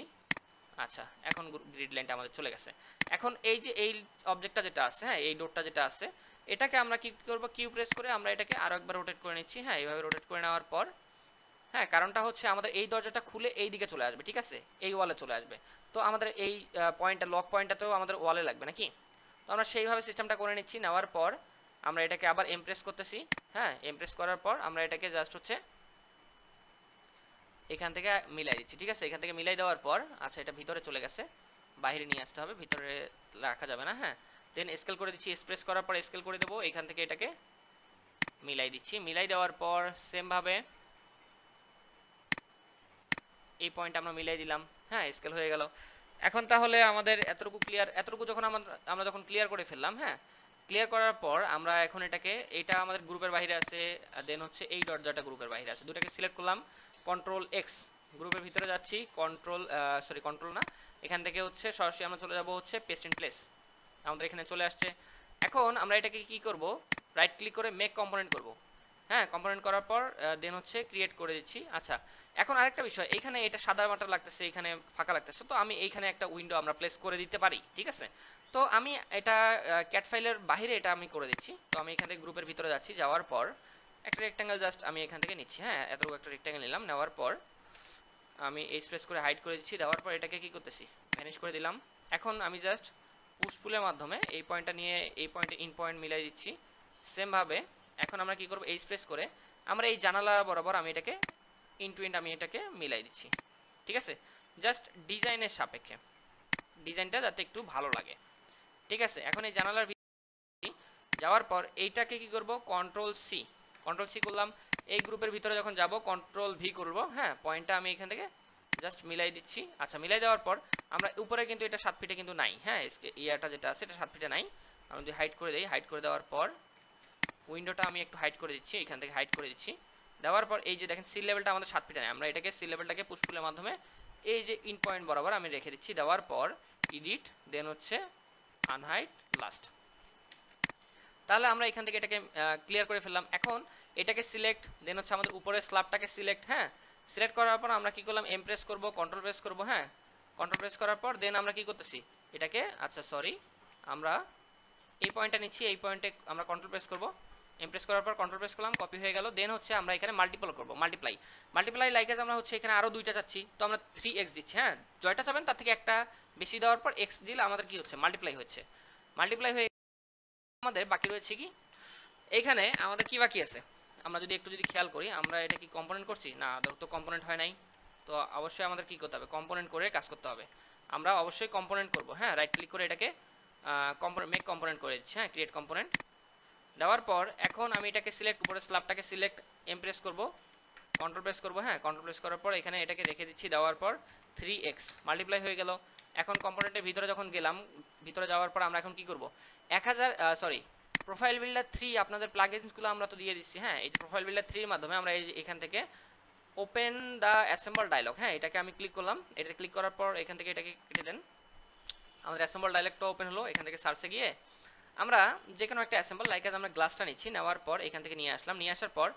আচ্ছা, এখন গ্রিড লাইনটা আমাদের চলে গেছে। এখন এই যে এই অবজেক্টটা যেটা আছে, হ্যাঁ এই ডোরটা যেটা আছে, এটাকে আমরা কি করব, কিউ প্রেস করে আমরা এটাকে আরো একবার রোটেট করে নিচ্ছি। হ্যাঁ, এইভাবে রোটেট করে নেওয়ার পর, হ্যাঁ কারণটা হচ্ছে আমাদের এই দরজাটা খুলে এই দিকে চলে আসবে। ঠিক আছে, এই ওয়ালে চলে আসবে। তো আমাদের এই পয়েন্টটা, লক পয়েন্টটাতেও আমাদের ওয়ালে লাগবে নাকি। তো আমরা সেইভাবে সিস্টেমটা করে নিচ্ছি। নেওয়ার পর আমরা এটাকে আবার এমপ্রেস করতেছি। হ্যাঁ, এমপ্রেস করার পর আমরা এটাকে জাস্ট হচ্ছে এখান থেকে মিলাই দিচ্ছি। ঠিক আছে, এখান থেকে মিলাই দেওয়ার পর, আচ্ছা এটা ভিতরে চলে গেছে, বাইরে নিয়ে আসতে হবে, ভিতরে রাখা যাবে না। হ্যাঁ, দেন স্কেল করে দিচ্ছি, এক্সপ্রেস করার পর স্কেল করে দেবো, এখান থেকে এটাকে মিলাই দিচ্ছি। মিলাই দেওয়ার পর সেম ভাবে এই পয়েন্ট আমরা মিলাই দিলাম। হ্যাঁ, স্কেল হয়ে গেল। এখন তাহলে আমাদের এতটুকু ক্লিয়ার, এতটুকু যখন আমরা যখন ক্লিয়ার করে ফেললাম, হ্যাঁ ক্লিয়ার করার পর আমরা এখন এটাকে, এটা আমাদের গ্রুপের বাইরে আছে, দেন হচ্ছে এই দরজাটা গ্রুপের বাইরে আছে, দুটাকে সিলেক্ট করলাম, কন্ট্রোল এক্স, গ্রুপের ভিতরে যাচ্ছি, কন্ট্রোল না, এখান থেকে হচ্ছে সরাসরি আমরা চলে যাব হচ্ছে পেস্ট ইন প্লেস, আমাদের এখানে চলে আসছে। এখন আমরা এটাকে কি করব, রাইট ক্লিক করে মেক কম্পোনেন্ট করব। হ্যাঁ, কম্পোনেন্ট করার পর দেন হচ্ছে ক্রিয়েট করে দিচ্ছি। আচ্ছা, এখন আরেকটা বিষয়, এখানে এটা সাদা মাটা লাগতেছে, এখানে ফাঁকা লাগতেছে, তো আমি এইখানে একটা উইন্ডো আমরা প্লেস করে দিতে পারি। ঠিক আছে, তো আমি এটা ক্যাট ফাইলের বাইরে এটা আমি করে দিচ্ছি। তো আমি এখান থেকে গ্রুপের ভিতরে যাচ্ছি, যাওয়ার পর একটা রেক্ট্যাঙ্গেল জাস্ট আমি এখান থেকে নিচ্ছি। হ্যাঁ, এতটুকু একটা রেক্ট্যাঙ্গেল নিলাম, নেওয়ার পর আমি এই প্রেস করে হাইড করে দিচ্ছি। দেওয়ার পর এটাকে কি করতেছি, ভ্যানিশ করে দিলাম। এখন আমি জাস্ট পুশ পুলের মাধ্যমে এই পয়েন্টটা নিয়ে এই পয়েন্টে ইন পয়েন্ট মিলাই দিচ্ছি। সেম ভাবে এখন আমরা কি করব, এই প্রেস করে আমরা এই জানালা বরাবর আমি এটাকে ইন টু ইন্ড আমি এটাকে মিলাই দিচ্ছি। ঠিক আছে, জাস্ট ডিজাইনের সাপেক্ষে, ডিজাইনটা যাতে একটু ভালো লাগে। ঠিক আছে, এখন এই জানালার যাওয়ার পর এইটাকে কি করব, কন্ট্রোল সি করলাম। এই গ্রুপের ভিতরে যখন যাব কন্ট্রোল ভি করব। হ্যাঁ, পয়েন্টটা আমি এখান থেকে জাস্ট মিলাই দিচ্ছি। আচ্ছা, মিলাই দেওয়ার পর আমরা উপরে কিন্তু এটা 7 ফিটে কিন্তু নাই। হ্যাঁ, ইয়াটা যেটা আছে এটা 7 ফিটে নাই। আমি যদি হাইড করে দিই, হাইড করে দেওয়ার পর উইন্ডোটা আমি একটু হাইড করে দিচ্ছি, এখান থেকে হাইড করে দিচ্ছি। দেওয়ার পর এই যে দেখেন সি লেভেলটা আমাদের 7 ফিটে নাই, আমরা এটাকে সি লেভেলটাকে পুশ পুলের মাধ্যমে এই যে ইন পয়েন্ট বরাবর আমি রেখে দিচ্ছি। দেওয়ার পর এডিট, দেন হচ্ছে আনহাইড লাস্ট। তাহলে আমরা এখান থেকে এটাকে ক্লিয়ার করে ফেললাম। এখন এটাকে সিলেক্ট, দেন হচ্ছে আমাদের উপরের স্ল্যাবটাকে সিলেক্ট। হ্যাঁ, সিলেক্ট করার পর আমরা কি করলাম, এমপ্রেস করব, কন্ট্রোল প্রেস করব। হ্যাঁ, কন্ট্রোল প্রেস করার পর দেন আমরা কি করতেছি, এটাকে, আচ্ছা সরি আমরা এই পয়েন্টটা নিচ্ছি, এই পয়েন্টে আমরা কন্ট্রোল প্রেস করব, এমপ্রেস করার পর কন্ট্রোল প্রেস করলাম, কপি হয়ে গেল। দেন হচ্ছে আমরা এখানে মাল্টিপল করব, মাল্টিপ্লাই লাইক এজ আমরা হচ্ছে এখানে আরো দুইটা চাচ্ছি, তো আমরা 3x দিচ্ছি। হ্যাঁ, জয়টা চাবেন তার থেকে একটা বেশি দেওয়ার পর x দিলে আমাদের কি হচ্ছে, মাল্টিপ্লাই হচ্ছে। মাল্টিপ্লাই হয়ে আমাদের বাকি রয়েছে কি, এইখানে আমাদের কি বাকি আছে, আমরা যদি একটু খেয়াল করি, আমরা এটা কি কম্পোনেন্ট করছি না, তো কম্পোনেন্ট হয় নাই। তো অবশ্যই আমাদের কি করতে হবে, কম্পোনেন্ট করে কাজ করতে হবে। আমরা অবশ্যই কম্পোনেন্ট করব। হ্যাঁ, রাইট ক্লিক করে এটাকে মেক কম্পোনেন্ট করে দিচ্ছি। হ্যাঁ, ক্রিয়েট কম্পোনেন্ট দেওয়ার পর এখন আমি এটাকে সিলেক্ট, উপরে স্ল্যাবটাকে সিলেক্ট, এমপ্রেস করব, কন্ট্রোল প্রেস করব। হ্যাঁ, কন্ট্রোল প্রেস করার পর এখানে এটাকে রেখে দিচ্ছি, দেওয়ার পর 3x মাল্টিপ্লাই হয়ে গেল। এখন কম্পোনেন্টের ভিতরে যখন গেলাম, ভিতরে যাওয়ার পর আমরা এখন কি করব, 1000 সরি প্রোফাইল বিল্ডার 3 আপনাদের প্লাগইনসগুলো আমরা তো দিয়ে দিচ্ছি। হ্যাঁ, এই যে প্রোফাইল বিল্ডার 3 এর মাধ্যমে আমরা এখান থেকে ওপেন দ্য অ্যাসেম্বল ডায়লগ, হ্যাঁ এটাকে আমি ক্লিক করলাম। এটা ক্লিক করার পর এখান থেকে এটাকে কেটে দেন, আমাদের অ্যাসেম্বল ডায়লগটা ওপেন হলো। এখান থেকে সার্চে গিয়ে আমরা যে কোনো একটা অ্যাসেম্বল লাইক আমরা গ্লাসটা নিচ্ছি, নেওয়ার পর এখান থেকে নিয়ে আসলাম। নিয়ে আসার পর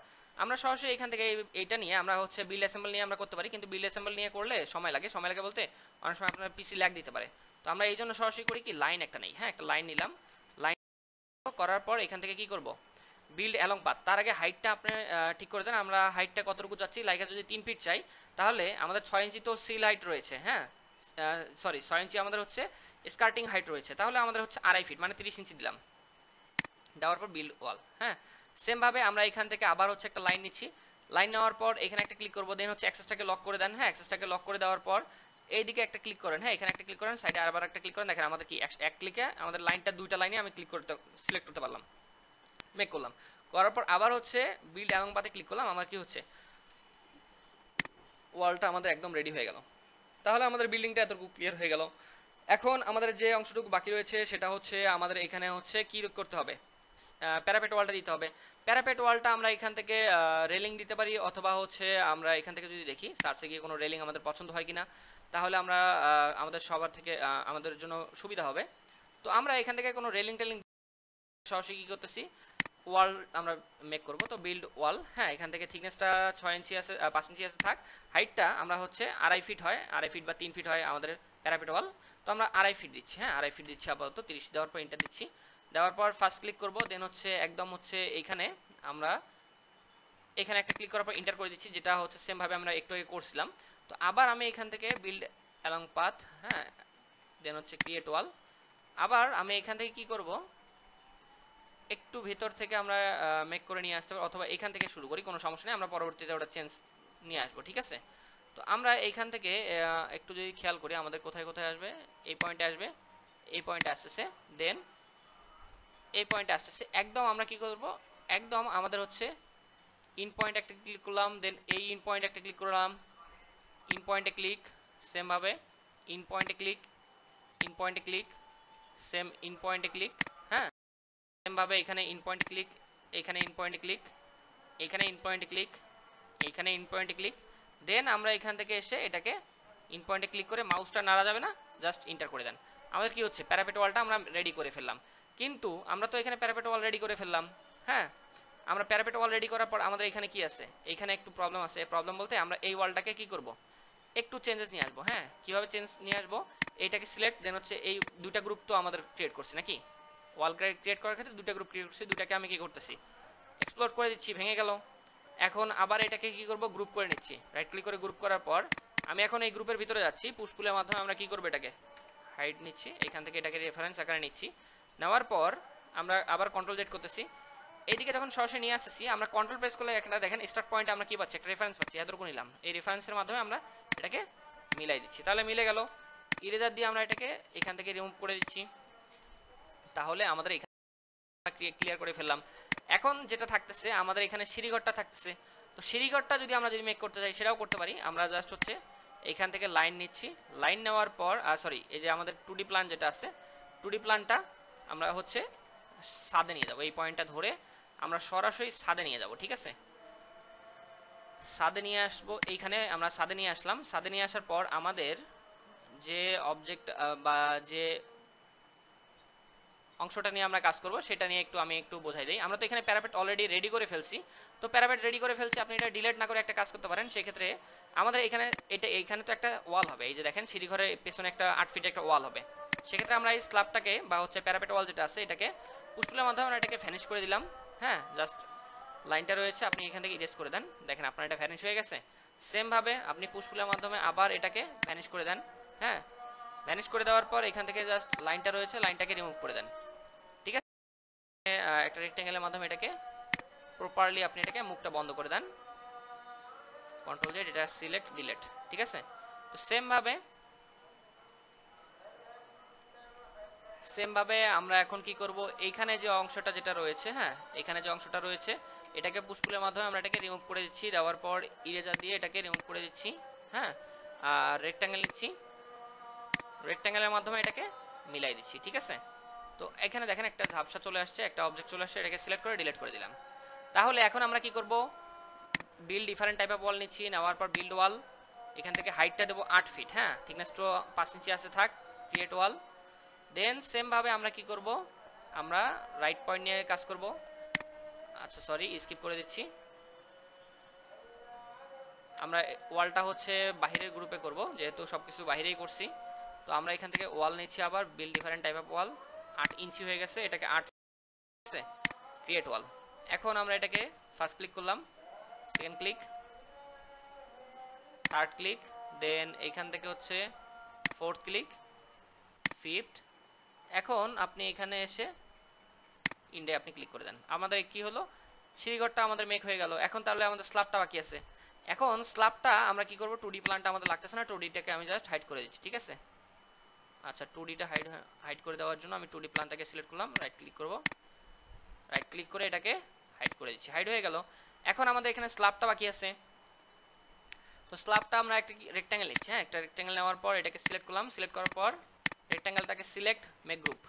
আমরা সরাসরি এখান থেকে এইটা নিয়ে আমরা হচ্ছে বিল্ড অ্যাসেম্বল নিয়ে আমরা করতে পারি, কিন্তু বিল্ড অ্যাসেম্বল নিয়ে করলে সময় লাগে বলতে অনেক সময় আপনার পিসি ল্যাগ দিতে পারে। তো আমরা এই জন্য সরাসরি করি কি, লাইন একটা নেই। হ্যাঁ, একটা লাইন নিলাম, লাইন করার পর এখান থেকে কি করব, বিল্ড অ্যালং পাথ। তার আগে হাইটটা আপনি ঠিক করে দেন, আমরা হাইটটা কতটুকু চাচ্ছি, লাইক যদি 3 ফিট চাই তাহলে আমাদের 6 ইঞ্চি তো সিল হাইট রয়েছে। হ্যাঁ, সরি 6 ইঞ্চি আমাদের হচ্ছে স্কার্টিং হাইট রয়েছে, তাহলে আমাদের হচ্ছে 2.5 ফিট মানে 30 ইঞ্চি দিলাম। দেওয়ার পর বিল্ড ওয়াল। হ্যাঁ, সেম ভাবে আমরা এখান থেকে আবার হচ্ছে একটা লাইন নিচ্ছি, লাইন নেওয়ার পর এখানে একটা ক্লিক করবো, দেন হচ্ছে অ্যাক্সেসটাকে লক করে দেন। হ্যাঁ, অ্যাক্সেসটাকে লক করে দেওয়ার পর এইদিকে একটা ক্লিক করেন। হ্যাঁ, এখানে একটা ক্লিক করেন, সাইডে আবার একটা ক্লিক করেন। দেখেন আমাদের কি এক ক্লিকে আমাদের লাইনটা দুইটা লাইনে আমি সিলেক্ট করতে পারলাম, মেক করলাম। করার পর আবার হচ্ছে বিল্ড এবং পাতে ক্লিক করলাম, আমার কি হচ্ছে ওয়ালটা আমাদের একদম রেডি হয়ে গেল। তাহলে আমাদের বিল্ডিংটা এতটুকু ক্লিয়ার হয়ে গেল। এখন আমাদের যে অংশটুকু বাকি রয়েছে সেটা হচ্ছে আমাদের এখানে হচ্ছে কি করতে হবে, প্যারাপেট ওয়ালটা দিতে হবে। প্যারাপেট ওয়ালটা আমরা এখান থেকে রেলিং দিতে পারি, অথবা হচ্ছে আমরা এখান থেকে যদি দেখি সার্চে গিয়ে কোনো রেলিং আমাদের পছন্দ হয় কিনা, তাহলে আমরা আমাদের সবার থেকে আমাদের জন্য সুবিধা হবে। তো আমরা এখান থেকে কোনো রেলিং টেলিং সরাসরি কি করতেছি, ওয়াল আমরা মেক করব। তো বিল্ড ওয়াল। হ্যাঁ, এখান থেকে থিকনেসটা 6 ইঞ্চি আছে, 5 ইঞ্চি আছে থাক, হাইটটা আমরা হচ্ছে 2.5 ফিট হয়, 2.5 ফিট বা 3 ফিট হয় আমাদের প্যারাপেট ওয়াল। তো আমরা 2.5 ফিট দিচ্ছি। হ্যাঁ, 2.5 ফিট দিচ্ছি আপাতত। 30 দেওয়ার পর ইন্টার দিচ্ছি, দেওয়ার পর ফার্স্ট ক্লিক করব, দেন হচ্ছে একদম হচ্ছে এইখানে আমরা এখানে একটা ক্লিক করার পর ইন্টার করে দিচ্ছি, যেটা হচ্ছে সেম ভাবে আমরা একটু আগে করছিলাম। তো আবার আমি এখান থেকে বিল্ড অ্যালং পাথ, হ্যাঁ দেন হচ্ছে ক্রিয়েট ওয়াল। আবার আমি এখান থেকে কি করব, একটু ভেতর থেকে আমরা মেক করে নিয়ে আসতে পারি, অথবা এখান থেকে শুরু করি, কোনো সমস্যা নেই, আমরা পরবর্তীতে ওটা চেঞ্জ নিয়ে আসবো। ঠিক আছে, তো আমরা এইখান থেকে একটু যদি খেয়াল করি আমাদের কোথায় কোথায় আসবে, এই পয়েন্টে আসবে, এই পয়েন্টে আসতেছে, দেন এই পয়েন্টে আসতেছে। একদম আমরা কি করব, একদম আমাদের হচ্ছে ইন পয়েন্ট একটা ক্লিক করলাম, দেন এই ইন পয়েন্ট একটা ক্লিক করলাম, ইন পয়েন্টে ক্লিক, সেম ভাবে ইন পয়েন্টে ক্লিক, ইন পয়েন্টে ক্লিক, সেম ইন পয়েন্টে ক্লিক। হ্যাঁ, সেম ভাবে এখানে ইন পয়েন্ট ক্লিক, এখানে ইন পয়েন্টে ক্লিক, এখানে ইন পয়েন্টে ক্লিক, এখানে ইন পয়েন্টে ক্লিক। দেন আমরা এখান থেকে এসে এটাকে ইন পয়েন্টে ক্লিক করে, মাউসটা নাড়া যাবে না, জাস্ট ইন্টার করে দেন। আমাদের কি হচ্ছে, প্যারাপেট ওয়ালটা আমরা রেডি করে ফেললাম। কিন্তু আমরা তো এখানে প্যারাপেট ওয়াল রেডি করে ফেললাম। হ্যাঁ, আমরা প্যারাপেট ওয়াল রেডি করার পর আমাদের এখানে কি আছে, এখানে একটু প্রবলেম আছে। প্রবলেম বলতে আমরা এই ওয়ালটাকে কি করব, একটু চেঞ্জেস নিয়ে আসবো। হ্যাঁ, কিভাবে চেঞ্জ নিয়ে আসবো, এইটাকে সিলেক্ট, দেন হচ্ছে এই দুইটা গ্রুপ তো আমাদের ক্রিয়েট করছি নাকি, ওয়াল ক্রিয়েট করার ক্ষেত্রে দুইটা গ্রুপ ক্রিয়েট করছি, দুইটাকে আমি কি করতেছি, এক্সপ্লোর করে দিচ্ছি, ভেঙে গেল। এখন আবার এটাকে কি করব, গ্রুপ করে নিচ্ছি, রাইট ক্লিক করে গ্রুপ করার পর আমি এখন এই গ্রুপের ভিতরে যাচ্ছি, পুশ পুলের মাধ্যমে আমরা কি করব, এটাকে হাইড নিচ্ছি, এখান থেকে এটাকে রেফারেন্স আকারে নিচ্ছি। নেওয়ার পর আমরা আবার কন্ট্রোল জেড করতেছি, এইদিকে যখন সরাসরি নিয়ে আসতেছি, আমরা কন্ট্রোল প্রেস করলে একটা দেখেন স্টার্ট পয়েন্টে আমরা কি পাচ্ছি, একটা রেফারেন্স পাচ্ছি, এতটুকু নিলাম, এই রেফারেন্সের মাধ্যমে আমরা এটাকে মিলাই দিচ্ছি। তাহলে মিলে গেল। ইরেজার দিয়ে আমরা এটাকে এখান থেকে রিমুভ করে দিচ্ছি, তাহলে আমাদের এখানে ক্লিয়ার করে ফেললাম। এখন যেটা থাকতেছে আমাদের এখানে সিঁড়িঘরটা থাকতেছে। তো সিঁড়িঘরটা যদি আমরা মেক করতে চাই সেটাও করতে পারি। আমরা জাস্ট হচ্ছে এখান থেকে লাইন নিচ্ছি, লাইন নেওয়ার পর সরি এই যে আমাদের 2D প্ল্যান যেটা আছে, 2D প্ল্যানটা আমরা হচ্ছে ছাদে নিয়ে যাবো, এই পয়েন্টটা ধরে আমরা সরাসরি ছাদে নিয়ে যাব। ঠিক আছে, ছাদে নিয়ে আসবো, এইখানে আমরা ছাদে নিয়ে আসলাম। ছাদে নিয়ে আসার পর আমাদের যে অবজেক্ট বা যে অংশটা নিয়ে আমরা কাজ করব সেটা নিয়ে আমি একটু বোঝাই দিই। আমরা তো এখানে প্যারাপেট অলরেডি রেডি করে ফেলছি। তো প্যারাপেট রেডি করে ফেলছি, আপনি এটা ডিলিট না করে একটা কাজ করতে পারেন। সেক্ষেত্রে আমাদের এখানে এইখানে তো একটা ওয়াল হবে, এই যে দেখেন সিঁড়িঘরের পেছনে একটা 8 ফিট একটা ওয়াল হবে। সেক্ষেত্রে আমরা এই স্ল্যাবটাকে বা হচ্ছে প্যারাপেট ওয়াল যেটা আছে এটাকে পুশ পুলের মাধ্যমে আমরা এটাকে ভ্যানিশ করে দিলাম। হ্যাঁ, জাস্ট লাইনটা রয়েছে আপনি এখান থেকে ইরেজ করে দেন, দেখেন আপনার এটা ভ্যানিশ হয়ে গেছে। সেম ভাবে আপনি পুশ পুলের মাধ্যমে আবার এটাকে ভ্যানিশ করে দেন। হ্যাঁ, ভ্যানিশ করে দেওয়ার পর এখান থেকে জাস্ট লাইনটা রয়েছে লাইনটাকে রিমুভ করে দেন। ঠিক আছে, একটা রেক্ট্যাঙ্গেলের মাধ্যমে এটাকে প্রপারলি আপনি এটাকে মুখটা বন্ধ করে দেন, কন্ট্রোল জেড, এটা সিলেক্ট ডিলিট। ঠিক আছে, তো সেম ভাবে আমরা এখন কি করব, এইখানে যে অংশটা যেটা রয়েছে, হ্যাঁ এখানে যে অংশটা রয়েছে এটাকে পুশ পুলের মাধ্যমে আমরা এটাকে রিমুভ করে দিচ্ছি, দেওয়ার পর ইরেজার দিয়ে এটাকে রিমুভ করে দিচ্ছি। হ্যাঁ, আর রেক্ট্যাঙ্গেল নিচ্ছি, রেক্ট্যাঙ্গেলের মাধ্যমে এটাকে মিলাই দিচ্ছি। ঠিক আছে, তো এখানে দেখেন একটা ঝাপসা চলে আসছে, একটা অবজেক্ট চলে আসছে, এটাকে সিলেক্ট করে ডিলিট করে দিলাম। তাহলে এখন আমরা কি করব, বিল্ড ডিফারেন্ট টাইপ অফ ওয়াল নিচ্ছি, নেওয়ার পর বিল্ড ওয়াল, এখান থেকে হাইটটা দেবো 8 ফিট। হ্যাঁ, থিকনেস তো 5 ইঞ্চি আছে, থাক, ক্রিয়েট ওয়াল। দেন সেম ভাবে আমরা কি করব, আমরা রাইট পয়েন্ট নিয়ে কাজ করব। আচ্ছা সরি, স্কিপ করে দিচ্ছি। আমরা ওয়ালটা হচ্ছে বাহিরের গ্রুপে করব, যেহেতু সবকিছু বাহিরেই করছি। তো আমরা এখান থেকে ওয়াল নিচ্ছি, আবার বিল্ড ডিফারেন্ট টাইপ অফ ওয়াল, 8 ইঞ্চি হয়ে গেছে, এটাকে 8 আছে, ক্রিয়েট ওয়াল। এখন আমরা এটাকে ফার্স্ট ক্লিক করলাম, সেকেন্ড ক্লিক, থার্ড ক্লিক, দেন এইখান থেকে হচ্ছে ফোর্থ ক্লিক, ফিফথ। এখন আপনি এখানে এসে ইন্ডে আপনি ক্লিক করে দেন। আমাদের কি হলো, সিঁড়িঘরটা আমাদের মেক হয়ে গেল। এখন তাহলে আমাদের স্ল্যাবটা বাকি আছে। এখন স্ল্যাবটা আমরা কি করব, 2D প্ল্যানটা আমাদের লাগতেছে না, 2Dটাকে আমি জাস্ট হাইড করে দিচ্ছি। ঠিক আছে, আচ্ছা 2Dটা হাইড করে দেওয়ার জন্য আমি 2D প্ল্যানটাকে সিলেক্ট করলাম, রাইট ক্লিক করব, রাইট ক্লিক করে এটাকে হাইড করে দিচ্ছি, হাইড হয়ে গেল। এখন আমাদের এখানে স্ল্যাবটা বাকি আছে। তো স্ল্যাবটা আমরা একটা রেক্ট্যাঙ্গেল নিচ্ছি। হ্যাঁ, একটা রেক্ট্যাঙ্গেল নেওয়ার পর এটাকে সিলেক্ট করলাম, সিলেক্ট করার পর রেক্ট্যাঙ্গেলটাকে সিলেক্ট, মেক গ্রুপ।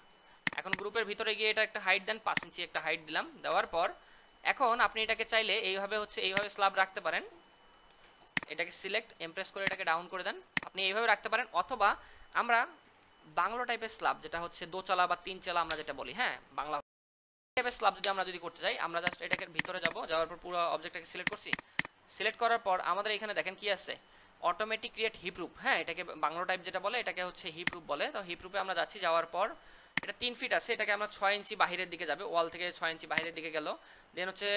এখন গ্রুপের ভিতরে গিয়ে এটা একটা হাইট দেন, 5 ইঞ্চি একটা হাইট দিলাম, দেওয়ার পর এখন আপনি এটাকে চাইলে এইভাবে হচ্ছে এইভাবে স্ল্যাব রাখতে পারেন। এটাকে সিলেক্ট, এমপ্রেস করে এটাকে ডাউন করে দেন, আপনি এইভাবে রাখতে পারেন। অথবা আমরা বাংলো টাইপের স্ল্যাব, যেটা হচ্ছে দোচালা বা তিনচালা আমরা যেটা বলি, হ্যাঁ বাংলা টাইপের স্ল্যাব যদি আমরা করতে চাই, আমরা জাস্ট এটাকে ভিতরে যাব, যাওয়ার পর পুরো অবজেক্টটাকে সিলেক্ট করছি। সিলেক্ট করার পর আমাদের এখানে দেখেন কি আছে, অটোমেটিক ক্রিয়েট হিপ রুপ। হ্যাঁ, এটাকে বাংলো টাইপ যেটা বলে এটাকে হচ্ছে হিপ রুপ বলে। তো হিপ রুপে আমরা যাচ্ছি, যাওয়ার পর এটা 3 ফিট আছে, এটাকে আমরা 6 ইঞ্চি বাহিরের দিকে যাবে, ওয়াল থেকে 6 ইঞ্চি বাহিরের দিকে গেল। দেন হচ্ছে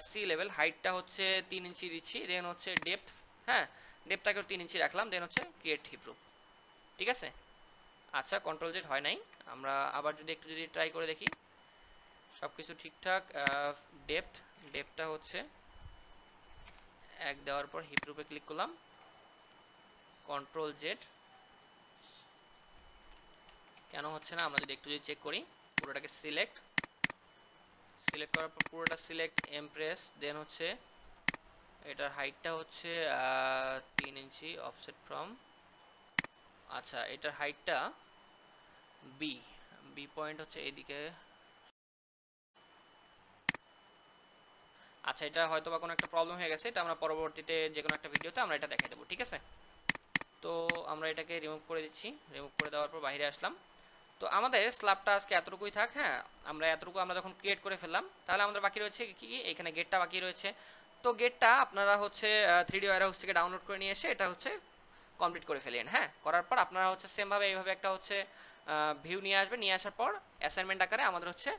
সি লেভেল, হাইটটা হচ্ছে 3 ইঞ্চি দিচ্ছি। দেন হচ্ছে ডেপথ, হ্যাঁ ডেপথটাকেও 3 ইঞ্চি রাখলাম। দেন হচ্ছে ক্রিয়েট হিপ রুপ। ঠিক আছে, আচ্ছা কন্ট্রোল জেড হয় নাই, আমরা আবার যদি একটু ট্রাই করে দেখি, সব কিছু ঠিকঠাক। ডেপথটা হচ্ছে 1 দেওয়ার পর হিপ রুপে ক্লিক করলাম, কন্ট্রোল জেড। কেন হচ্ছে না, আমরা যদি একটু চেক করি, পুরোটাকে সিলেক্ট করার পর পুরোটা সিলেক্ট, এমপ্রেস, দেন হচ্ছে এটার হাইটটা হচ্ছে 3 ইঞ্চি, অফসেট ফ্রম, আচ্ছা এটার হাইটটা বি পয়েন্ট হচ্ছে এইদিকে। আচ্ছা এটা হয়তো বা কোনো একটা প্রবলেম হয়ে গেছে, এটা আমরা পরবর্তীতে যে কোনো একটা ভিডিওতে আমরা এটা দেখাই দেবো। ঠিক আছে, তো আমরা এটাকে রিমুভ করে দিচ্ছি, রিমুভ করে দেওয়ার পর বাইরে আসলাম। তো আমাদের স্ল্যাবটা আজকে এতটুকুই থাক। হ্যাঁ, আমরা এতটুকু আমরা যখন ক্রিয়েট করে ফেললাম, তাহলে আমাদের বাকি রয়েছে কি, এখানে গেটটা বাকি রয়েছে। তো গেটটা আপনারা হচ্ছে 3D ওয়্যারহাউস থেকে ডাউনলোড করে নিয়ে এসে এটা হচ্ছে কমপ্লিট করে ফেলেন। হ্যাঁ, করার পর আপনারা হচ্ছে সেমভাবে এইভাবে একটা হচ্ছে ভিউ নিয়ে আসবেন, নিয়ে আসার পর অ্যাসাইনমেন্ট আকারে আমাদের হচ্ছে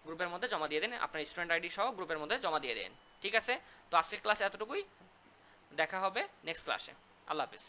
গ্রুপের মধ্যে জমা দিয়ে দেন, আপনার স্টুডেন্ট আইডি সহ গ্রুপের মধ্যে জমা দিয়ে দেন। ঠিক আছে, তো আজকের ক্লাস এতটুকুই, দেখা হবে নেক্সট ক্লাসে। আল্লাহ হাফিজ।